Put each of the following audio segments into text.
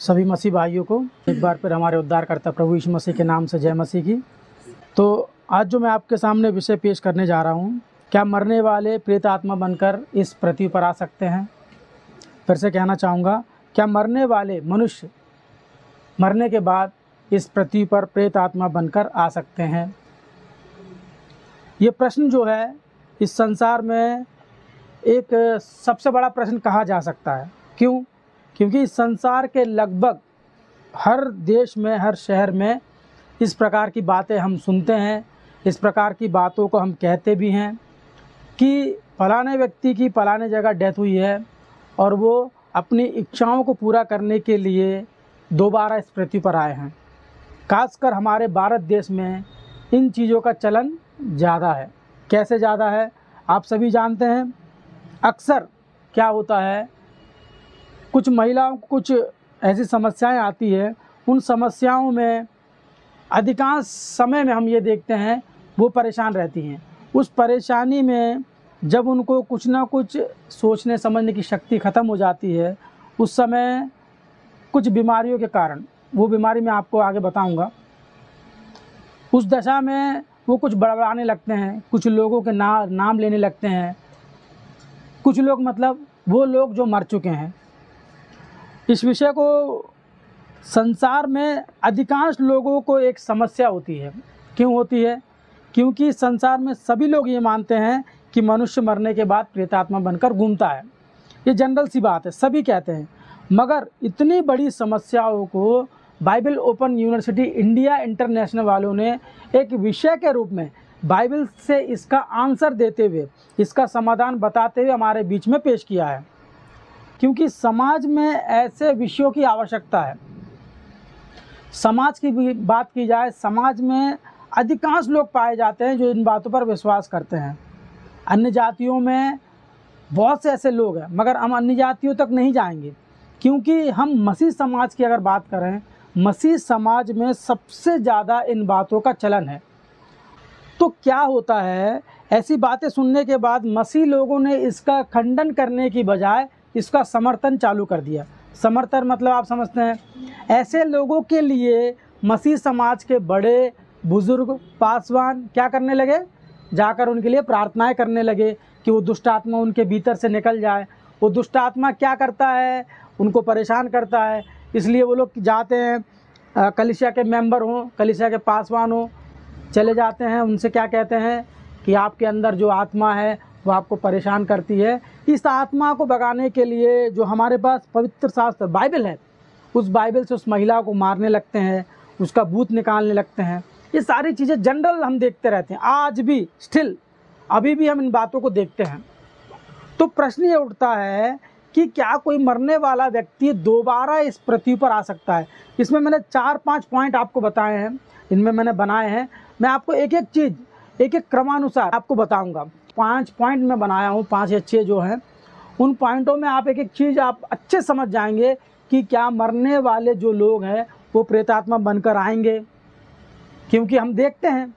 सभी मसीह भाइयों को एक बार फिर हमारे उद्धारकर्ता प्रभु यीशु मसीह के नाम से जय मसीह की। तो आज जो मैं आपके सामने विषय पेश करने जा रहा हूँ, क्या मरने वाले प्रेत आत्मा बनकर इस पृथ्वी पर आ सकते हैं। फिर से कहना चाहूँगा, क्या मरने वाले मनुष्य मरने के बाद इस पृथ्वी पर प्रेत आत्मा बनकर आ सकते हैं। ये प्रश्न जो है इस संसार में एक सबसे बड़ा प्रश्न कहा जा सकता है। क्यों? क्योंकि इस संसार के लगभग हर देश में, हर शहर में इस प्रकार की बातें हम सुनते हैं, इस प्रकार की बातों को हम कहते भी हैं कि फलाने व्यक्ति की फलाने जगह डेथ हुई है और वो अपनी इच्छाओं को पूरा करने के लिए दोबारा इस पृथ्वी पर आए हैं। खासकर हमारे भारत देश में इन चीज़ों का चलन ज़्यादा है। कैसे ज़्यादा है आप सभी जानते हैं। अक्सर क्या होता है, कुछ महिलाओं को कुछ ऐसी समस्याएं आती है, उन समस्याओं में अधिकांश समय में हम ये देखते हैं वो परेशान रहती हैं। उस परेशानी में जब उनको कुछ ना कुछ सोचने समझने की शक्ति ख़त्म हो जाती है, उस समय कुछ बीमारियों के कारण, वो बीमारी मैं आपको आगे बताऊंगा, उस दशा में वो कुछ बड़बड़ाने लगते हैं, कुछ लोगों के नाम लेने लगते हैं। कुछ लोग मतलब वो लोग जो मर चुके हैं। इस विषय को संसार में अधिकांश लोगों को एक समस्या होती है। क्यों होती है? क्योंकि संसार में सभी लोग ये मानते हैं कि मनुष्य मरने के बाद प्रेतात्मा बनकर घूमता है। ये जनरल सी बात है, सभी कहते हैं। मगर इतनी बड़ी समस्याओं को Bible open university India international वालों ने एक विषय के रूप में बाइबल से इसका आंसर देते हुए, इसका समाधान बताते हुए हमारे बीच में पेश किया है। क्योंकि समाज में ऐसे विषयों की आवश्यकता है। समाज की भी बात की जाए, समाज में अधिकांश लोग पाए जाते हैं जो इन बातों पर विश्वास करते हैं। अन्य जातियों में बहुत से ऐसे लोग हैं, मगर हम अन्य जातियों तक नहीं जाएंगे। क्योंकि हम मसीह समाज की अगर बात करें, मसीह समाज में सबसे ज़्यादा इन बातों का चलन है। तो क्या होता है, ऐसी बातें सुनने के बाद मसीह लोगों ने इसका खंडन करने की बजाय इसका समर्थन चालू कर दिया। समर्थन मतलब आप समझते हैं, ऐसे लोगों के लिए मसीह समाज के बड़े बुजुर्ग पासवान क्या करने लगे, जाकर उनके लिए प्रार्थनाएं करने लगे कि वो दुष्ट आत्मा उनके भीतर से निकल जाए। वो दुष्ट आत्मा क्या करता है, उनको परेशान करता है। इसलिए वो लोग जाते हैं, कलीसिया के मेंबर हों, कलीसिया के पासवान हों, चले जाते हैं, उनसे क्या कहते हैं कि आपके अंदर जो आत्मा है वो आपको परेशान करती है। इस आत्मा को भगाने के लिए जो हमारे पास पवित्र शास्त्र बाइबल है, उस बाइबल से उस महिला को मारने लगते हैं, उसका भूत निकालने लगते हैं। ये सारी चीज़ें जनरल हम देखते रहते हैं, आज भी स्टिल अभी भी हम इन बातों को देखते हैं। तो प्रश्न ये उठता है कि क्या कोई मरने वाला व्यक्ति दोबारा इस पृथ्वी पर आ सकता है। इसमें मैंने 4-5 पॉइंट आपको बताए हैं, इनमें मैंने बनाए हैं। मैं आपको एक एक चीज़ एक एक क्रमानुसार आपको बताऊंगा। 5 पॉइंट मैं बनाया हूँ, 5 या 6 जो हैं, उन पॉइंटों में आप एक एक चीज़ आप अच्छे समझ जाएंगे कि क्या मरने वाले जो लोग हैं वो प्रेतात्मा बनकर आएंगे। क्योंकि हम देखते हैं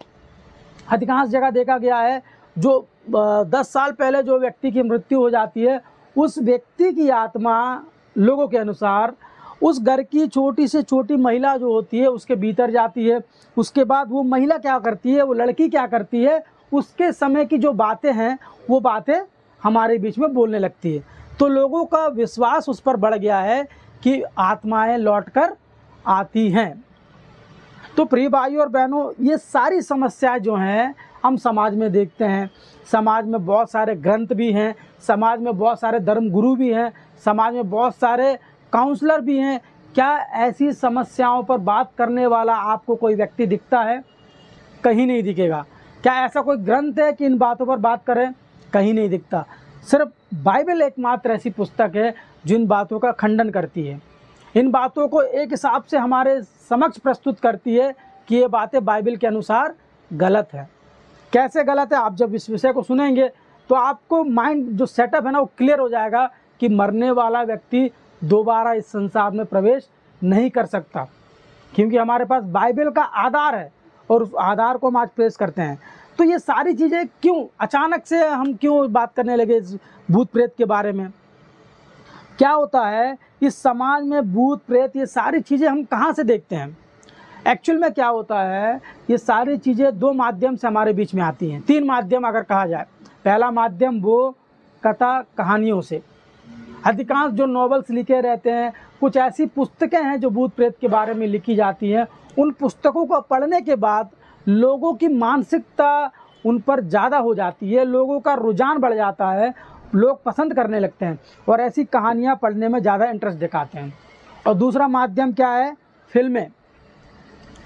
अधिकांश जगह देखा गया है, जो 10 साल पहले जो व्यक्ति की मृत्यु हो जाती है, उस व्यक्ति की आत्मा लोगों के अनुसार उस घर की छोटी से छोटी महिला जो होती है उसके भीतर जाती है। उसके बाद वो महिला क्या करती है, वो लड़की क्या करती है, उसके समय की जो बातें हैं वो बातें हमारे बीच में बोलने लगती है। तो लोगों का विश्वास उस पर बढ़ गया है कि आत्माएं लौटकर आती हैं। तो प्रिय भाइयों और बहनों, ये सारी समस्याएं जो हैं हम समाज में देखते हैं। समाज में बहुत सारे ग्रंथ भी हैं, समाज में बहुत सारे धर्म गुरु भी हैं, समाज में बहुत सारे काउंसलर भी हैं। क्या ऐसी समस्याओं पर बात करने वाला आपको कोई व्यक्ति दिखता है? कहीं नहीं दिखेगा। क्या ऐसा कोई ग्रंथ है कि इन बातों पर बात करें? कहीं नहीं दिखता। सिर्फ बाइबल एकमात्र ऐसी पुस्तक है जो इन बातों का खंडन करती है, इन बातों को एक हिसाब से हमारे समक्ष प्रस्तुत करती है कि ये बातें बाइबल के अनुसार गलत है। कैसे गलत है? आप जब इस विषय को सुनेंगे तो आपको माइंड जो सेटअप है ना वो क्लियर हो जाएगा कि मरने वाला व्यक्ति दोबारा इस संसार में प्रवेश नहीं कर सकता। क्योंकि हमारे पास बाइबल का आधार है और उस आधार को हम आज पेश करते हैं। तो ये सारी चीज़ें क्यों अचानक से हम क्यों बात करने लगे इस भूत प्रेत के बारे में? क्या होता है इस समाज में भूत प्रेत ये सारी चीज़ें हम कहाँ से देखते हैं? एक्चुअल में क्या होता है, ये सारी चीज़ें दो माध्यम से हमारे बीच में आती हैं, तीन माध्यम अगर कहा जाए। पहला माध्यम वो कथा कहानियों से, अधिकांश जो नॉवेल्स लिखे रहते हैं, कुछ ऐसी पुस्तकें हैं जो भूत प्रेत के बारे में लिखी जाती हैं, उन पुस्तकों को पढ़ने के बाद लोगों की मानसिकता उन पर ज़्यादा हो जाती है, लोगों का रुझान बढ़ जाता है, लोग पसंद करने लगते हैं और ऐसी कहानियाँ पढ़ने में ज़्यादा इंटरेस्ट दिखाते हैं। और दूसरा माध्यम क्या है? फिल्में,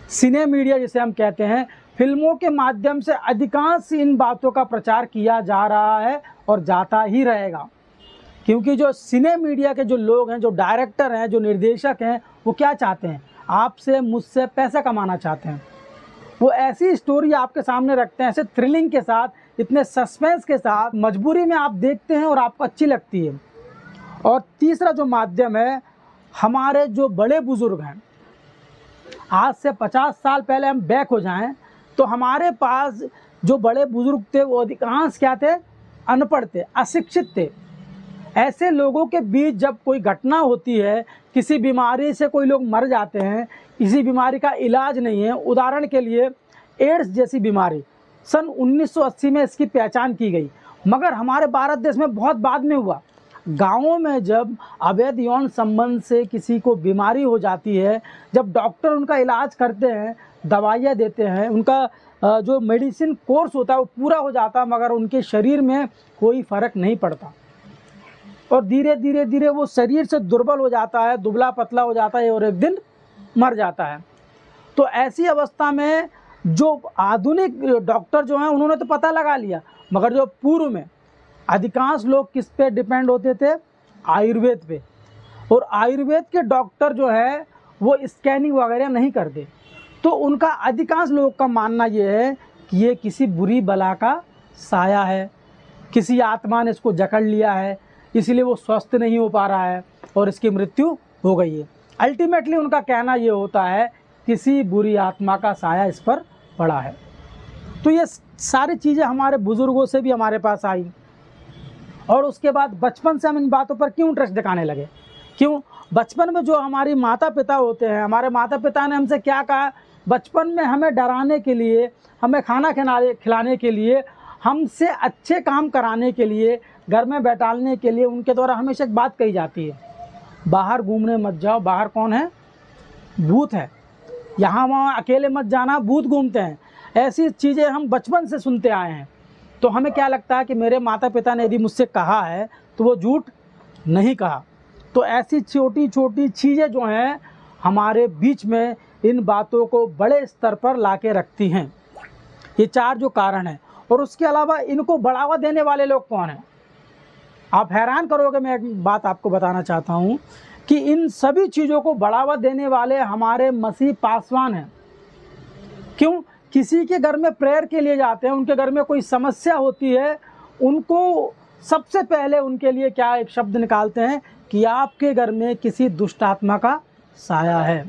सिने मीडिया जिसे हम कहते हैं। फिल्मों के माध्यम से अधिकांश इन बातों का प्रचार किया जा रहा है और जाता ही रहेगा, क्योंकि जो सिने मीडिया के जो लोग हैं, जो डायरेक्टर हैं, जो निर्देशक हैं, वो क्या चाहते हैं? आपसे मुझसे पैसा कमाना चाहते हैं। वो ऐसी स्टोरी आपके सामने रखते हैं, ऐसे थ्रिलिंग के साथ, इतने सस्पेंस के साथ, मजबूरी में आप देखते हैं और आपको अच्छी लगती है। और तीसरा जो माध्यम है, हमारे जो बड़े बुज़ुर्ग हैं, आज से 50 साल पहले हम बैक हो जाएं तो हमारे पास जो बड़े बुज़ुर्ग थे वो अधिकांश क्या थे? अनपढ़ थे, अशिक्षित थे। ऐसे लोगों के बीच जब कोई घटना होती है, किसी बीमारी से कोई लोग मर जाते हैं, किसी बीमारी का इलाज नहीं है, उदाहरण के लिए एड्स जैसी बीमारी सन 1980 में इसकी पहचान की गई, मगर हमारे भारत देश में बहुत बाद में हुआ। गाँवों में जब अवैध यौन संबंध से किसी को बीमारी हो जाती है, जब डॉक्टर उनका इलाज करते हैं, दवाइयाँ देते हैं, उनका जो मेडिसिन कोर्स होता है वो पूरा हो जाता है, मगर उनके शरीर में कोई फ़र्क नहीं पड़ता और धीरे धीरे धीरे वो शरीर से दुर्बल हो जाता है, दुबला पतला हो जाता है और एक दिन मर जाता है। तो ऐसी अवस्था में जो आधुनिक डॉक्टर जो हैं उन्होंने तो पता लगा लिया, मगर जो पूर्व में अधिकांश लोग किस पे डिपेंड होते थे? आयुर्वेद पे। और आयुर्वेद के डॉक्टर जो है वो स्कैनिंग वगैरह नहीं करते, तो उनका अधिकांश लोगों का मानना ये है कि ये किसी बुरी बला का साया है, किसी आत्मा ने इसको जकड़ लिया है, इसलिए वो स्वस्थ नहीं हो पा रहा है और इसकी मृत्यु हो गई है। अल्टीमेटली उनका कहना ये होता है किसी बुरी आत्मा का साया इस पर पड़ा है। तो ये सारी चीज़ें हमारे बुज़ुर्गों से भी हमारे पास आई और उसके बाद बचपन से हम इन बातों पर क्यों इंटरेस्ट दिखाने लगे? क्यों? बचपन में जो हमारी माता पिता होते हैं, हमारे माता पिता ने हमसे क्या कहा? बचपन में हमें डराने के लिए, हमें खाना खिलाने के लिए, हमसे अच्छे काम कराने के लिए, घर में बैठालने के लिए उनके द्वारा हमेशा एक बात कही जाती है, बाहर घूमने मत जाओ, बाहर कौन है? भूत है, यहाँ वहाँ अकेले मत जाना, भूत घूमते हैं। ऐसी चीज़ें हम बचपन से सुनते आए हैं, तो हमें क्या लगता है कि मेरे माता पिता ने यदि मुझसे कहा है तो वो झूठ नहीं कहा। तो ऐसी छोटी छोटी चीज़ें जो हैं हमारे बीच में इन बातों को बड़े स्तर पर ला के रखती हैं। ये चार जो कारण हैं, और उसके अलावा इनको बढ़ावा देने वाले लोग कौन हैं? आप हैरान करोगे, मैं एक बात आपको बताना चाहता हूँ कि इन सभी चीज़ों को बढ़ावा देने वाले हमारे मसीह पासवान हैं। क्यों? किसी के घर में प्रेयर के लिए जाते हैं, उनके घर में कोई समस्या होती है, उनको सबसे पहले उनके लिए क्या एक शब्द निकालते हैं कि आपके घर में किसी दुष्ट आत्मा का साया है,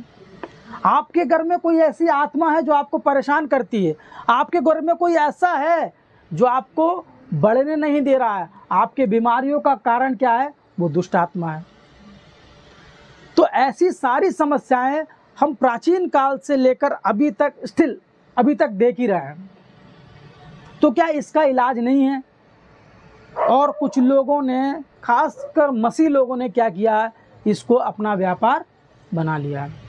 आपके घर में कोई ऐसी आत्मा है जो आपको परेशान करती है, आपके घर में कोई ऐसा है जो आपको बढ़ने नहीं दे रहा है, आपके बीमारियों का कारण क्या है? वो दुष्ट आत्मा है। तो ऐसी सारी समस्याएं हम प्राचीन काल से लेकर अभी तक देख ही रहे हैं। तो क्या इसका इलाज नहीं है? और कुछ लोगों ने, खासकर मसीह लोगों ने क्या किया है? इसको अपना व्यापार बना लिया है।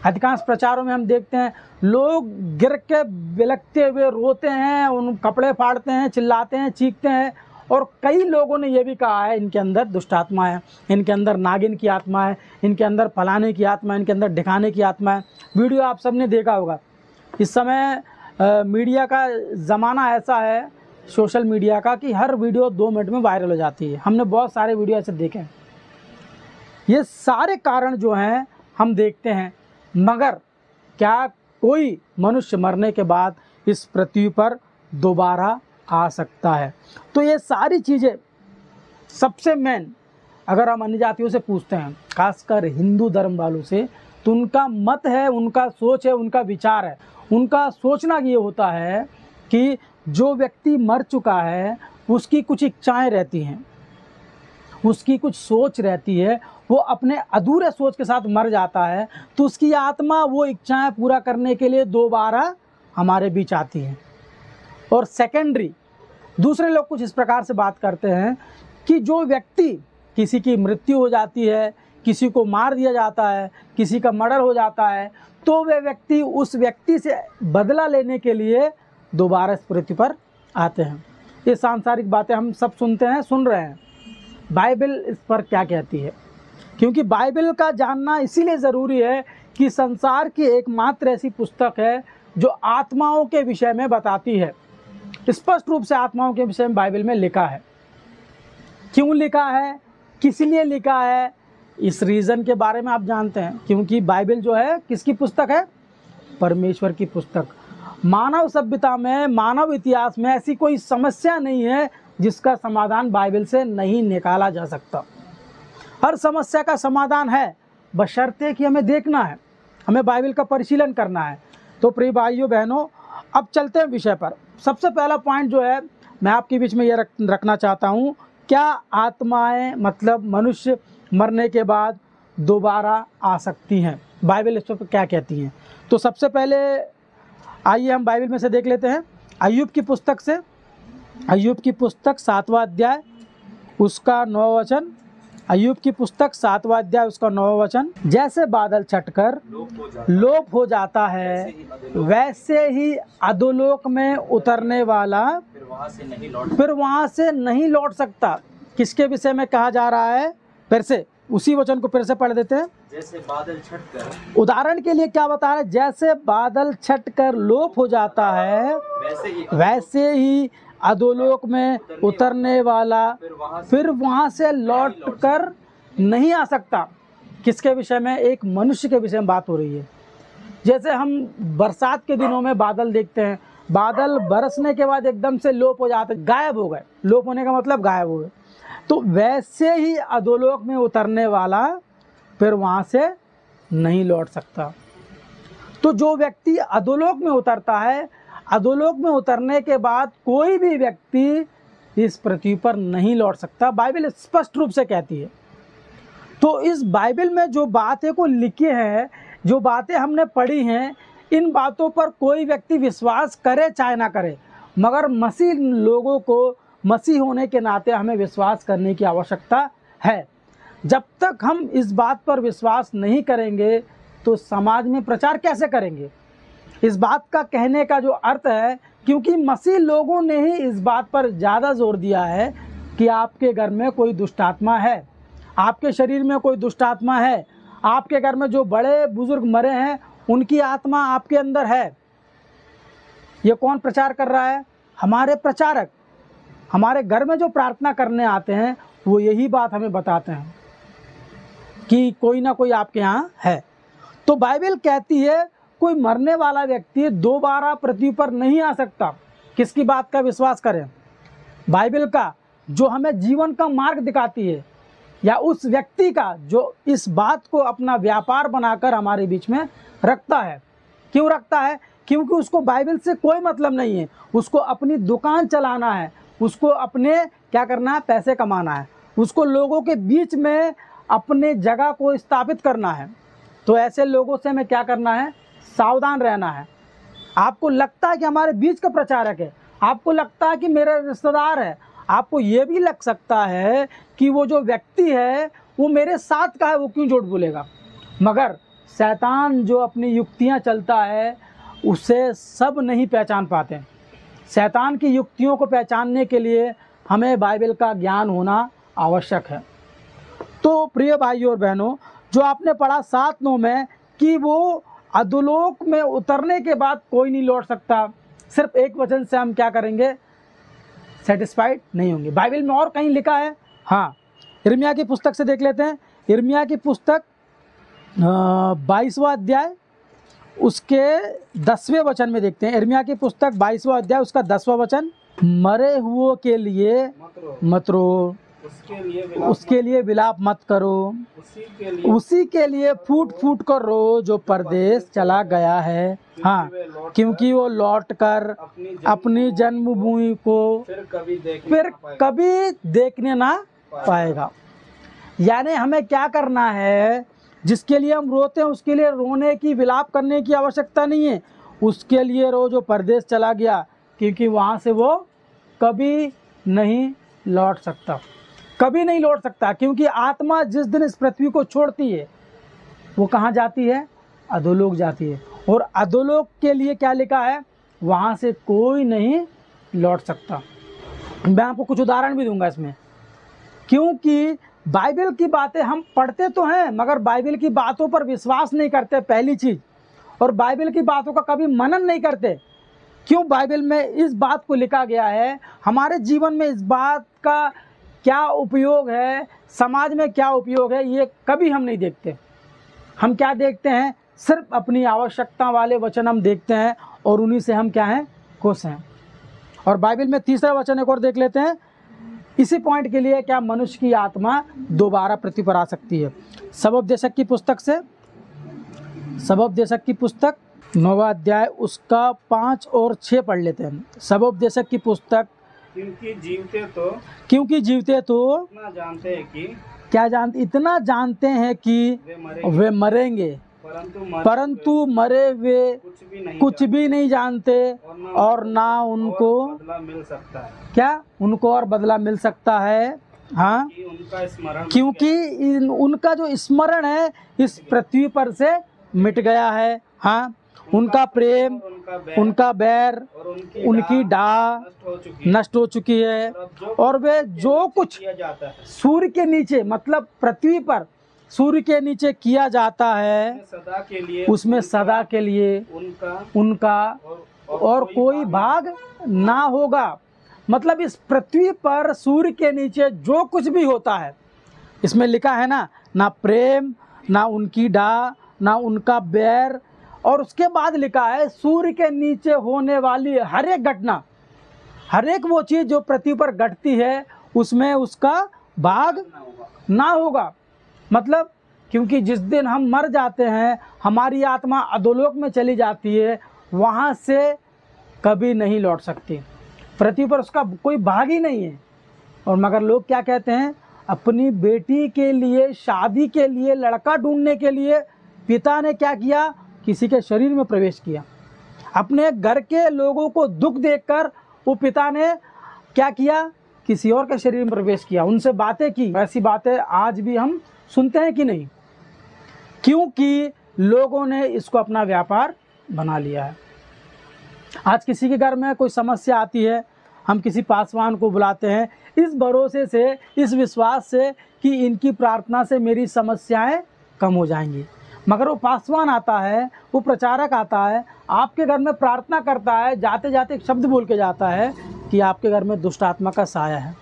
अधिकांश प्रचारों में हम देखते हैं लोग गिर के बिलखते हुए रोते हैं, उन कपड़े फाड़ते हैं, चिल्लाते हैं, चीखते हैं, और कई लोगों ने यह भी कहा है इनके अंदर दुष्ट आत्मा है, इनके अंदर नागिन की आत्मा है, इनके अंदर फलाने की आत्मा है, इनके अंदर ढिकाने की आत्मा है। वीडियो आप सबने देखा होगा। इस समय मीडिया का ज़माना ऐसा है, सोशल मीडिया का, कि हर वीडियो 2 मिनट में वायरल हो जाती है। हमने बहुत सारे वीडियो ऐसे देखे हैं। ये सारे कारण जो हैं हम देखते हैं, मगर क्या कोई मनुष्य मरने के बाद इस पृथ्वी पर दोबारा आ सकता है? तो ये सारी चीज़ें सबसे मेन, अगर हम अन्य जातियों से पूछते हैं, खासकर हिंदू धर्म वालों से, तो उनका मत है, उनका सोच है, उनका विचार है, उनका सोचना ये होता है कि जो व्यक्ति मर चुका है उसकी कुछ इच्छाएं रहती हैं, उसकी कुछ सोच रहती है, वो अपने अधूरे सोच के साथ मर जाता है, तो उसकी आत्मा वो इच्छाएं पूरा करने के लिए दोबारा हमारे बीच आती है। और सेकेंडरी दूसरे लोग कुछ इस प्रकार से बात करते हैं कि जो व्यक्ति, किसी की मृत्यु हो जाती है, किसी को मार दिया जाता है, किसी का मर्डर हो जाता है, तो वे व्यक्ति उस व्यक्ति से बदला लेने के लिए दोबारा इस पृथ्वी पर आते हैं। ये सांसारिक बातें हम सब सुनते हैं, सुन रहे हैं। बाइबल इस पर क्या कहती है? क्योंकि बाइबल का जानना इसीलिए ज़रूरी है कि संसार की एकमात्र ऐसी पुस्तक है जो आत्माओं के विषय में बताती है। स्पष्ट रूप से आत्माओं के विषय में बाइबल में लिखा है। क्यों लिखा है, किस लिए लिखा है, इस रीज़न के बारे में आप जानते हैं। क्योंकि बाइबल जो है किसकी पुस्तक है? परमेश्वर की पुस्तक। मानव सभ्यता में, मानव इतिहास में ऐसी कोई समस्या नहीं है जिसका समाधान बाइबल से नहीं निकाला जा सकता। हर समस्या का समाधान है, बशर्ते कि हमें देखना है, हमें बाइबल का परिशीलन करना है। तो प्रिय भाइयों बहनों, अब चलते हैं विषय पर। सबसे पहला पॉइंट जो है मैं आपके बीच में ये रखना चाहता हूँ, क्या आत्माएं मतलब मनुष्य मरने के बाद दोबारा आ सकती हैं? बाइबल इस पर क्या कहती हैं? तो सबसे पहले आइए हम बाइबल में से देख लेते हैं। अय्यूब की पुस्तक से, अय्यूब की पुस्तक 7वां अध्याय उसका 9वां वचन। अय्यूब की पुस्तक 7वां अध्याय उसका 9वां वचन। जैसे बादल छटकर लोप हो जाता है, वैसे ही अधोलोक में उतरने वाला फिर वहां से नहीं लौट सकता। किसके विषय में कहा जा रहा है? फिर से उसी वचन को फिर से पढ़ देते हैं। जैसे बादल छटकर, उदाहरण के लिए क्या बता रहा है? जैसे बादल छटकर लोप हो जाता है, वैसे ही अधोलोक में उतरने वाला फिर वहां से लौट कर नहीं आ सकता। किसके विषय में? एक मनुष्य के विषय में बात हो रही है। जैसे हम बरसात के दिनों में बादल देखते हैं, बादल बरसने के बाद एकदम से लोप हो जाते, गायब हो गए। लोप होने का मतलब गायब हो गए। तो वैसे ही अधोलोक में उतरने वाला फिर वहाँ से नहीं लौट सकता। तो जो व्यक्ति अधोलोक में उतरता है, अधोलोक में उतरने के बाद कोई भी व्यक्ति इस पृथ्वी पर नहीं लौट सकता। बाइबल स्पष्ट रूप से कहती है। तो इस बाइबल में जो बातें को लिखे हैं, जो बातें हमने पढ़ी हैं, इन बातों पर कोई व्यक्ति विश्वास करे चाहे ना करे, मगर मसीह लोगों को मसीह होने के नाते हमें विश्वास करने की आवश्यकता है। जब तक हम इस बात पर विश्वास नहीं करेंगे तो समाज में प्रचार कैसे करेंगे? इस बात का कहने का जो अर्थ है, क्योंकि मसीह लोगों ने ही इस बात पर ज़्यादा जोर दिया है कि आपके घर में कोई दुष्ट आत्मा है, आपके शरीर में कोई दुष्ट आत्मा है, आपके घर में जो बड़े बुजुर्ग मरे हैं उनकी आत्मा आपके अंदर है। ये कौन प्रचार कर रहा है? हमारे प्रचारक। हमारे घर में जो प्रार्थना करने आते हैं वो यही बात हमें बताते हैं कि कोई ना कोई आपके यहाँ है। तो बाइबल कहती है कोई मरने वाला व्यक्ति दोबारा पृथ्वी पर नहीं आ सकता। किसकी बात का विश्वास करें? बाइबल का, जो हमें जीवन का मार्ग दिखाती है, या उस व्यक्ति का जो इस बात को अपना व्यापार बनाकर हमारे बीच में रखता है। क्यों रखता है? क्योंकि उसको बाइबल से कोई मतलब नहीं है। उसको अपनी दुकान चलाना है, उसको अपने क्या करना है? पैसे कमाना है, उसको लोगों के बीच में अपने जगह को स्थापित करना है। तो ऐसे लोगों से हमें क्या करना है? सावधान रहना है। आपको लगता है कि हमारे बीच का प्रचारक है, आपको लगता है कि मेरा रिश्तेदार है, आपको ये भी लग सकता है कि वो जो व्यक्ति है वो मेरे साथ का है, वो क्यों झूठ बोलेगा? मगर शैतान जो अपनी युक्तियां चलता है उसे सब नहीं पहचान पाते। शैतान की युक्तियों को पहचानने के लिए हमें बाइबल का ज्ञान होना आवश्यक है। तो प्रिय भाइयों और बहनों, जो आपने पढ़ा 7:9 में कि वो अधोलोक में उतरने के बाद कोई नहीं लौट सकता, सिर्फ एक वचन से हम क्या करेंगे? सेटिस्फाइड नहीं होंगे। बाइबल में और कहीं लिखा है। हाँ, यिर्मयाह की पुस्तक से देख लेते हैं। यिर्मयाह की पुस्तक 22वां अध्याय उसके 10वें वचन में देखते हैं। यिर्मयाह की पुस्तक 22वां अध्याय उसका 10वां वचन। मरे हुओं के लिए मत रो, उसके लिए विलाप मत करो, उसी के लिए फूट फूट कर रो जो परदेश चला गया है। हाँ, क्योंकि वो लौटकर अपनी जन्मभूमि को फिर कभी देखने ना पाएगा। यानी हमें क्या करना है, जिसके लिए हम रोते हैं उसके लिए रोने की विलाप करने की आवश्यकता नहीं है। उसके लिए रो जो परदेश चला गया, क्योंकि वहाँ से वो कभी नहीं लौट सकता, कभी नहीं लौट सकता। क्योंकि आत्मा जिस दिन इस पृथ्वी को छोड़ती है वो कहाँ जाती है? अधोलोक जाती है। और अधोलोक के लिए क्या लिखा है? वहाँ से कोई नहीं लौट सकता। मैं आपको कुछ उदाहरण भी दूंगा इसमें, क्योंकि बाइबल की बातें हम पढ़ते तो हैं मगर बाइबल की बातों पर विश्वास नहीं करते, पहली चीज़। और बाइबल की बातों का कभी मनन नहीं करते। क्यों बाइबल में इस बात को लिखा गया है, हमारे जीवन में इस बात का क्या उपयोग है, समाज में क्या उपयोग है, ये कभी हम नहीं देखते। हम क्या देखते हैं? सिर्फ अपनी आवश्यकता वाले वचन हम देखते हैं और उन्हीं से हम क्या हैं? खुश हैं। और बाइबल में तीसरा वचन एक और देख लेते हैं इसी पॉइंट के लिए, क्या मनुष्य की आत्मा दोबारा पृथ्वी पर आ सकती है? सबोपदेशक की पुस्तक से, सबोपदेशक की पुस्तक 9वां अध्याय उसका 5 और 6 पढ़ लेते हैं। सबोपदेशक की पुस्तक, क्योंकि जीवते तो इतना जानते हैं कि क्या जानते? इतना जानते हैं कि वे मरेंगे, परंतु मरे वे कुछ भी नहीं जानते और ना उनको बदला मिल सकता है। क्या उनको और बदला मिल सकता है? हाँ, क्योंकि उनका जो स्मरण है इस पृथ्वी पर से मिट गया है। हाँ, उनका प्रेम, उनका बैर, उनकी डाह नष्ट हो चुकी है। और वे जो कुछ सूर्य के नीचे, मतलब पृथ्वी पर सूर्य के नीचे किया जाता है उसमें सदा के लिए उनका और कोई भाग ना होगा। मतलब इस पृथ्वी पर सूर्य के नीचे जो कुछ भी होता है, इसमें लिखा है ना प्रेम, ना उनकी डाह, ना उनका बैर। और उसके बाद लिखा है सूर्य के नीचे होने वाली हर एक घटना, हर एक वो चीज़ जो पृथ्वी पर घटती है उसमें उसका भाग ना होगा। मतलब क्योंकि जिस दिन हम मर जाते हैं हमारी आत्मा अधोलोक में चली जाती है, वहाँ से कभी नहीं लौट सकती। पृथ्वी पर उसका कोई भाग ही नहीं है। और मगर लोग क्या कहते हैं? अपनी बेटी के लिए, शादी के लिए, लड़का ढूंढने के लिए पिता ने क्या किया? किसी के शरीर में प्रवेश किया। अपने घर के लोगों को दुख देखकर वो पिता ने क्या किया? किसी और के शरीर में प्रवेश किया, उनसे बातें की। ऐसी बातें आज भी हम सुनते हैं कि नहीं? क्योंकि लोगों ने इसको अपना व्यापार बना लिया है। आज किसी के घर में कोई समस्या आती है, हम किसी पासवान को बुलाते हैं इस भरोसे से, इस विश्वास से कि इनकी प्रार्थना से मेरी समस्याएं कम हो जाएंगी। मगर वो पासवान आता है, वो प्रचारक आता है, आपके घर में प्रार्थना करता है, जाते जाते एक शब्द बोल के जाता है कि आपके घर में दुष्ट आत्मा का साया है।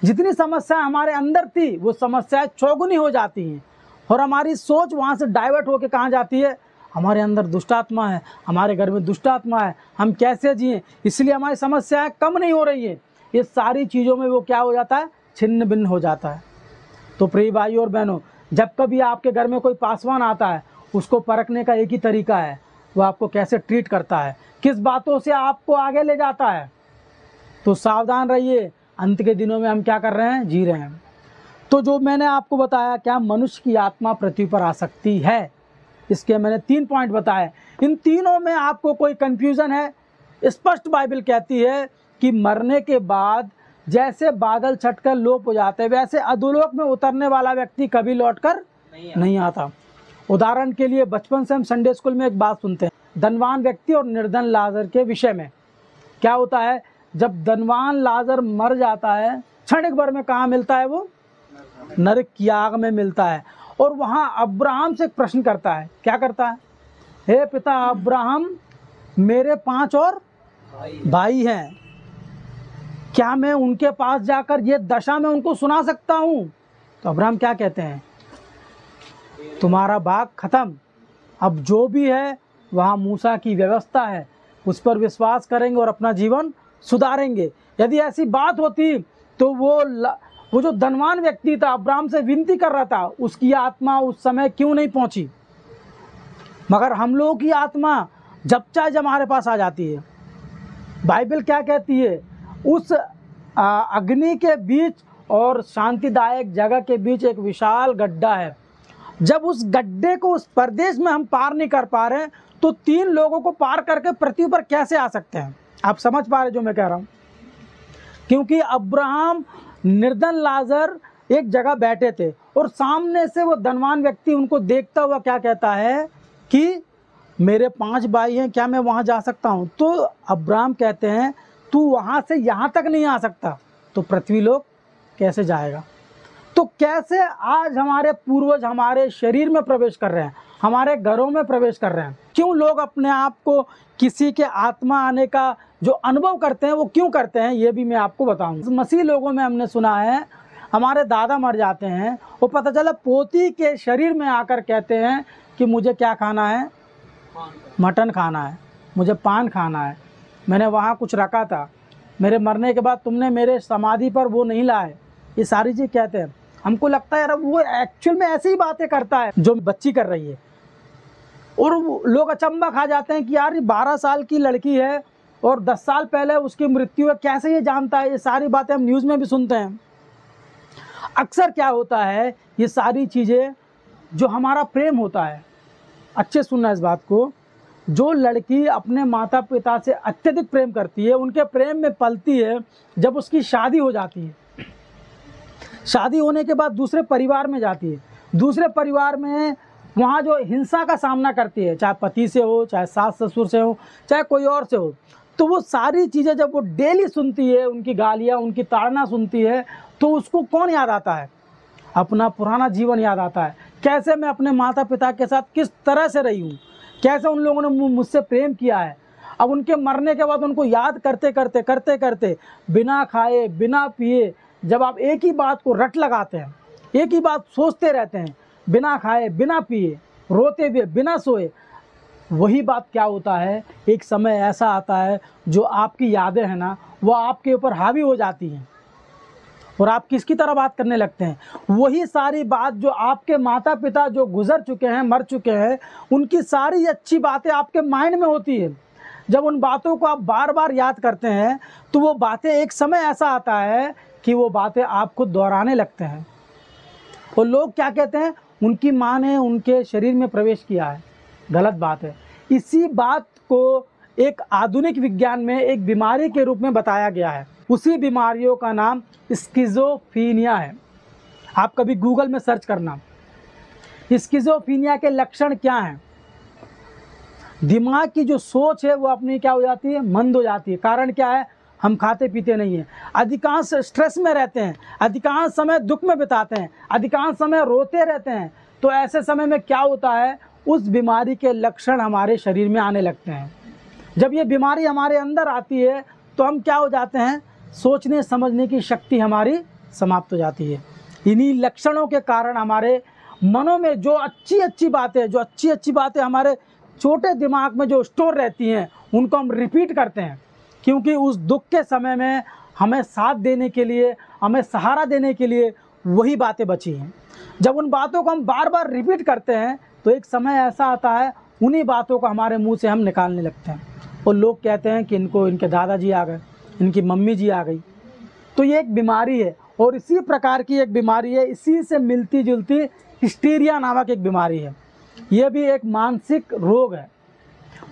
जितनी समस्या हमारे अंदर थी वो समस्याएं चौगुनी हो जाती हैं और हमारी सोच वहाँ से डाइवर्ट होकर कहाँ जाती है? हमारे अंदर दुष्ट आत्मा है, हमारे घर में दुष्ट आत्मा है, हम कैसे जिए, इसलिए हमारी समस्याएं कम नहीं हो रही है। ये सारी चीज़ों में वो क्या हो जाता है? छिन्न भिन्न हो जाता है। तो प्रिय भाइयों और बहनों, जब कभी आपके घर में कोई पासवान आता है उसको परखने का एक ही तरीका है, वो आपको कैसे ट्रीट करता है, किस बातों से आपको आगे ले जाता है। तो सावधान रहिए, अंत के दिनों में हम क्या कर रहे हैं? जी रहे हैं। तो जो मैंने आपको बताया, क्या मनुष्य की आत्मा पृथ्वी पर आ सकती है, इसके मैंने 3 पॉइंट बताए। इन तीनों में आपको कोई कन्फ्यूज़न है? स्पष्ट बाइबल कहती है कि मरने के बाद जैसे बादल छटकर लोप हो जाते हैं वैसे अधोलोक में उतरने वाला व्यक्ति कभी लौटकर नहीं आता। उदाहरण के लिए बचपन से हम संडे स्कूल में एक बात सुनते हैं धनवान व्यक्ति और निर्धन लाजर के विषय में। क्या होता है? जब धनवान लाजर मर जाता है क्षणिक भर में कहाँ मिलता है? वो नरक की आग में मिलता है। और वहाँ अब्राहम से एक प्रश्न करता है। क्या करता है? हे पिता अब्राहम, मेरे 5 और भाई हैं, क्या मैं उनके पास जाकर ये दशा में उनको सुना सकता हूँ? तो अब्राहम क्या कहते हैं? तुम्हारा भाग खत्म, अब जो भी है वहाँ मूसा की व्यवस्था है, उस पर विश्वास करेंगे और अपना जीवन सुधारेंगे। यदि ऐसी बात होती तो वो जो धनवान व्यक्ति था अब्राहम से विनती कर रहा था, उसकी आत्मा उस समय क्यों नहीं पहुंची? मगर हम लोगों की आत्मा जब चाहे जब हमारे पास आ जाती है। बाइबल क्या कहती है? उस अग्नि के बीच और शांतिदायक जगह के बीच एक विशाल गड्ढा है। जब उस गड्ढे को उस प्रदेश में हम पार नहीं कर पा रहे हैं तो 3 लोगों को पार करके पृथ्वी पर कैसे आ सकते हैं? आप समझ पा रहे जो मैं कह रहा हूँ? क्योंकि अब्राहम, निर्धन लाजर एक जगह बैठे थे और सामने से वो धनवान व्यक्ति उनको देखता हुआ क्या कहता है कि मेरे 5 भाई हैं, क्या मैं वहाँ जा सकता हूँ? तो अब्राहम कहते हैं तू वहाँ से यहाँ तक नहीं आ सकता, तो पृथ्वी लोक कैसे जाएगा? तो कैसे आज हमारे पूर्वज हमारे शरीर में प्रवेश कर रहे हैं, हमारे घरों में प्रवेश कर रहे हैं? क्यों लोग अपने आप को किसी के आत्मा आने का जो अनुभव करते हैं वो क्यों करते हैं, ये भी मैं आपको बताऊंगा। मसीह लोगों में हमने सुना है हमारे दादा मर जाते हैं, वो पता चला पोती के शरीर में आकर कहते हैं कि मुझे क्या खाना है? मटन खाना है, मुझे पान खाना है, मैंने वहाँ कुछ रखा था, मेरे मरने के बाद तुमने मेरे समाधि पर वो नहीं लाए। ये सारी चीज़ कहते हैं। हमको लगता है यार वो एक्चुअल में ऐसी ही बातें करता है जो बच्ची कर रही है, और लोग अचंभा खा जाते हैं कि यार ये 12 साल की लड़की है और 10 साल पहले उसकी मृत्यु है, कैसे ये जानता है? ये सारी बातें हम न्यूज़ में भी सुनते हैं। अक्सर क्या होता है, ये सारी चीज़ें जो हमारा प्रेम होता है, अच्छे सुनना इस बात को, जो लड़की अपने माता पिता से अत्यधिक प्रेम करती है, उनके प्रेम में पलती है, जब उसकी शादी हो जाती है, शादी होने के बाद दूसरे परिवार में जाती है, दूसरे परिवार में वहाँ जो हिंसा का सामना करती है, चाहे पति से हो, चाहे सास ससुर से हो, चाहे कोई और से हो, तो वो सारी चीज़ें जब वो डेली सुनती है, उनकी गालियाँ, उनकी ताड़ना सुनती है, तो उसको कौन याद आता है? अपना पुराना जीवन याद आता है। कैसे मैं अपने माता पिता के साथ किस तरह से रही हूँ, कैसे उन लोगों ने मुझसे प्रेम किया है। अब उनके मरने के बाद उनको याद करते करते करते करते बिना खाए बिना पिए जब आप एक ही बात को रट लगाते हैं, एक ही बात सोचते रहते हैं, बिना खाए बिना पिए, रोते हुए बिना सोए, वही बात क्या होता है, एक समय ऐसा आता है जो आपकी यादें हैं ना, वो आपके ऊपर हावी हो जाती हैं और आप किसकी तरह बात करने लगते हैं? वही सारी बात जो आपके माता पिता जो गुजर चुके हैं, मर चुके हैं, उनकी सारी अच्छी बातें आपके माइंड में होती है। जब उन बातों को आप बार बार याद करते हैं तो वो बातें, एक समय ऐसा आता है कि वो बातें आपको दोहराने लगते हैं। और लोग क्या कहते हैं, उनकी माँ ने उनके शरीर में प्रवेश किया है। गलत बात है। इसी बात को एक आधुनिक विज्ञान में एक बीमारी के रूप में बताया गया है। उसी बीमारियों का नाम स्किज़ोफ्रेनिया है। आप कभी गूगल में सर्च करना, स्किज़ोफ्रेनिया के लक्षण क्या हैं? दिमाग की जो सोच है वो अपनी क्या हो जाती है, मंद हो जाती है। कारण क्या है? हम खाते पीते नहीं हैं, अधिकांश स्ट्रेस में रहते हैं, अधिकांश समय दुख में बिताते हैं, अधिकांश समय रोते रहते हैं। तो ऐसे समय में क्या होता है, उस बीमारी के लक्षण हमारे शरीर में आने लगते हैं। जब ये बीमारी हमारे अंदर आती है तो हम क्या हो जाते हैं, सोचने समझने की शक्ति हमारी समाप्त हो जाती है। इन्हीं लक्षणों के कारण हमारे मनों में जो अच्छी अच्छी बातें हमारे छोटे दिमाग में जो स्टोर रहती हैं, उनको हम रिपीट करते हैं, क्योंकि उस दुख के समय में हमें साथ देने के लिए, हमें सहारा देने के लिए वही बातें बची हैं। जब उन बातों को हम बार बार रिपीट करते हैं तो एक समय ऐसा आता है, उन्हीं बातों को हमारे मुंह से हम निकालने लगते हैं और लोग कहते हैं कि इनको इनके दादाजी आ गए, इनकी मम्मी जी आ गई। तो ये एक बीमारी है और इसी प्रकार की एक बीमारी है, इसी से मिलती जुलती हिस्टीरिया नामक एक बीमारी है। ये भी एक मानसिक रोग है।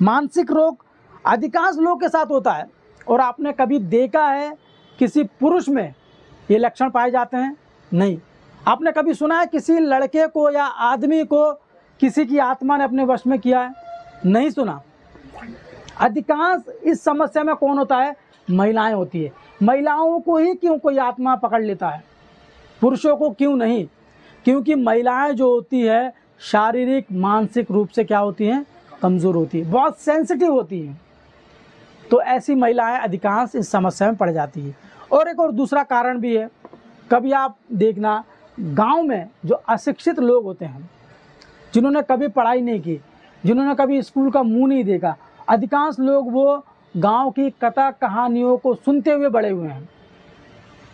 मानसिक रोग अधिकांश लोग के साथ होता है। और आपने कभी देखा है किसी पुरुष में ये लक्षण पाए जाते हैं? नहीं। आपने कभी सुना है किसी लड़के को या आदमी को किसी की आत्मा ने अपने वश में किया है? नहीं सुना। अधिकांश इस समस्या में कौन होता है? महिलाएं होती है। महिलाओं को ही क्यों कोई आत्मा पकड़ लेता है, पुरुषों को क्यों नहीं? क्योंकि महिलाएं जो होती है शारीरिक मानसिक रूप से क्या होती हैं, कमज़ोर होती है, बहुत सेंसिटिव होती हैं। तो ऐसी महिलाएं अधिकांश इस समस्या में पड़ जाती है। और एक और दूसरा कारण भी है, कभी आप देखना गांव में जो अशिक्षित लोग होते हैं, जिन्होंने कभी पढ़ाई नहीं की, जिन्होंने कभी स्कूल का मुंह नहीं देखा, अधिकांश लोग वो गांव की कथा कहानियों को सुनते हुए बड़े हुए हैं।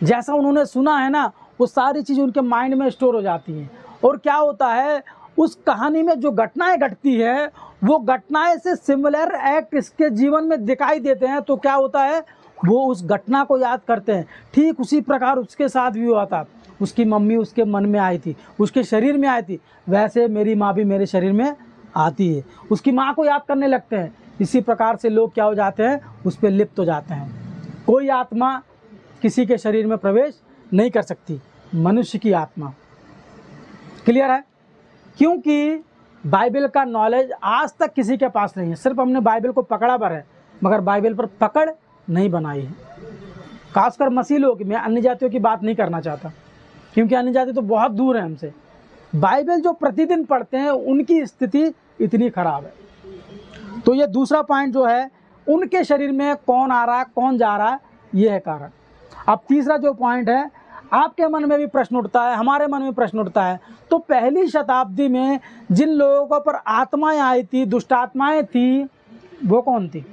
जैसा उन्होंने सुना है ना, वो सारी चीज़ उनके माइंड में स्टोर हो जाती हैं। और क्या होता है, उस कहानी में जो घटनाएं घटती है वो घटनाएं से सिमिलर एक्ट इसके जीवन में दिखाई देते हैं। तो क्या होता है, वो उस घटना को याद करते हैं। ठीक उसी प्रकार उसके साथ भी हुआ था। उसकी मम्मी उसके मन में आई थी, उसके शरीर में आई थी, वैसे मेरी माँ भी मेरे शरीर में आती है। उसकी माँ को याद करने लगते हैं। इसी प्रकार से लोग क्या हो जाते हैं, उस पर लिप्त हो जाते हैं। कोई आत्मा किसी के शरीर में प्रवेश नहीं कर सकती, मनुष्य की आत्मा। क्लियर है? क्योंकि बाइबल का नॉलेज आज तक किसी के पास नहीं है। सिर्फ हमने बाइबल को पकड़ा पर है, मगर बाइबल पर पकड़ नहीं बनाई है। खासकर मसीह लोग, मैं अन्य जातियों की बात नहीं करना चाहता, क्योंकि अन्य जाति तो बहुत दूर है हमसे। बाइबल जो प्रतिदिन पढ़ते हैं उनकी स्थिति इतनी खराब है। तो ये दूसरा पॉइंट जो है, उनके शरीर में कौन आ रहा है, कौन जा रहा है, ये है कारण। अब तीसरा जो पॉइंट है, आपके मन में भी प्रश्न उठता है, हमारे मन में प्रश्न उठता है, तो पहली शताब्दी में जिन लोगों पर आत्माएं आई थी, दुष्ट आत्माएं थी, वो कौन थी?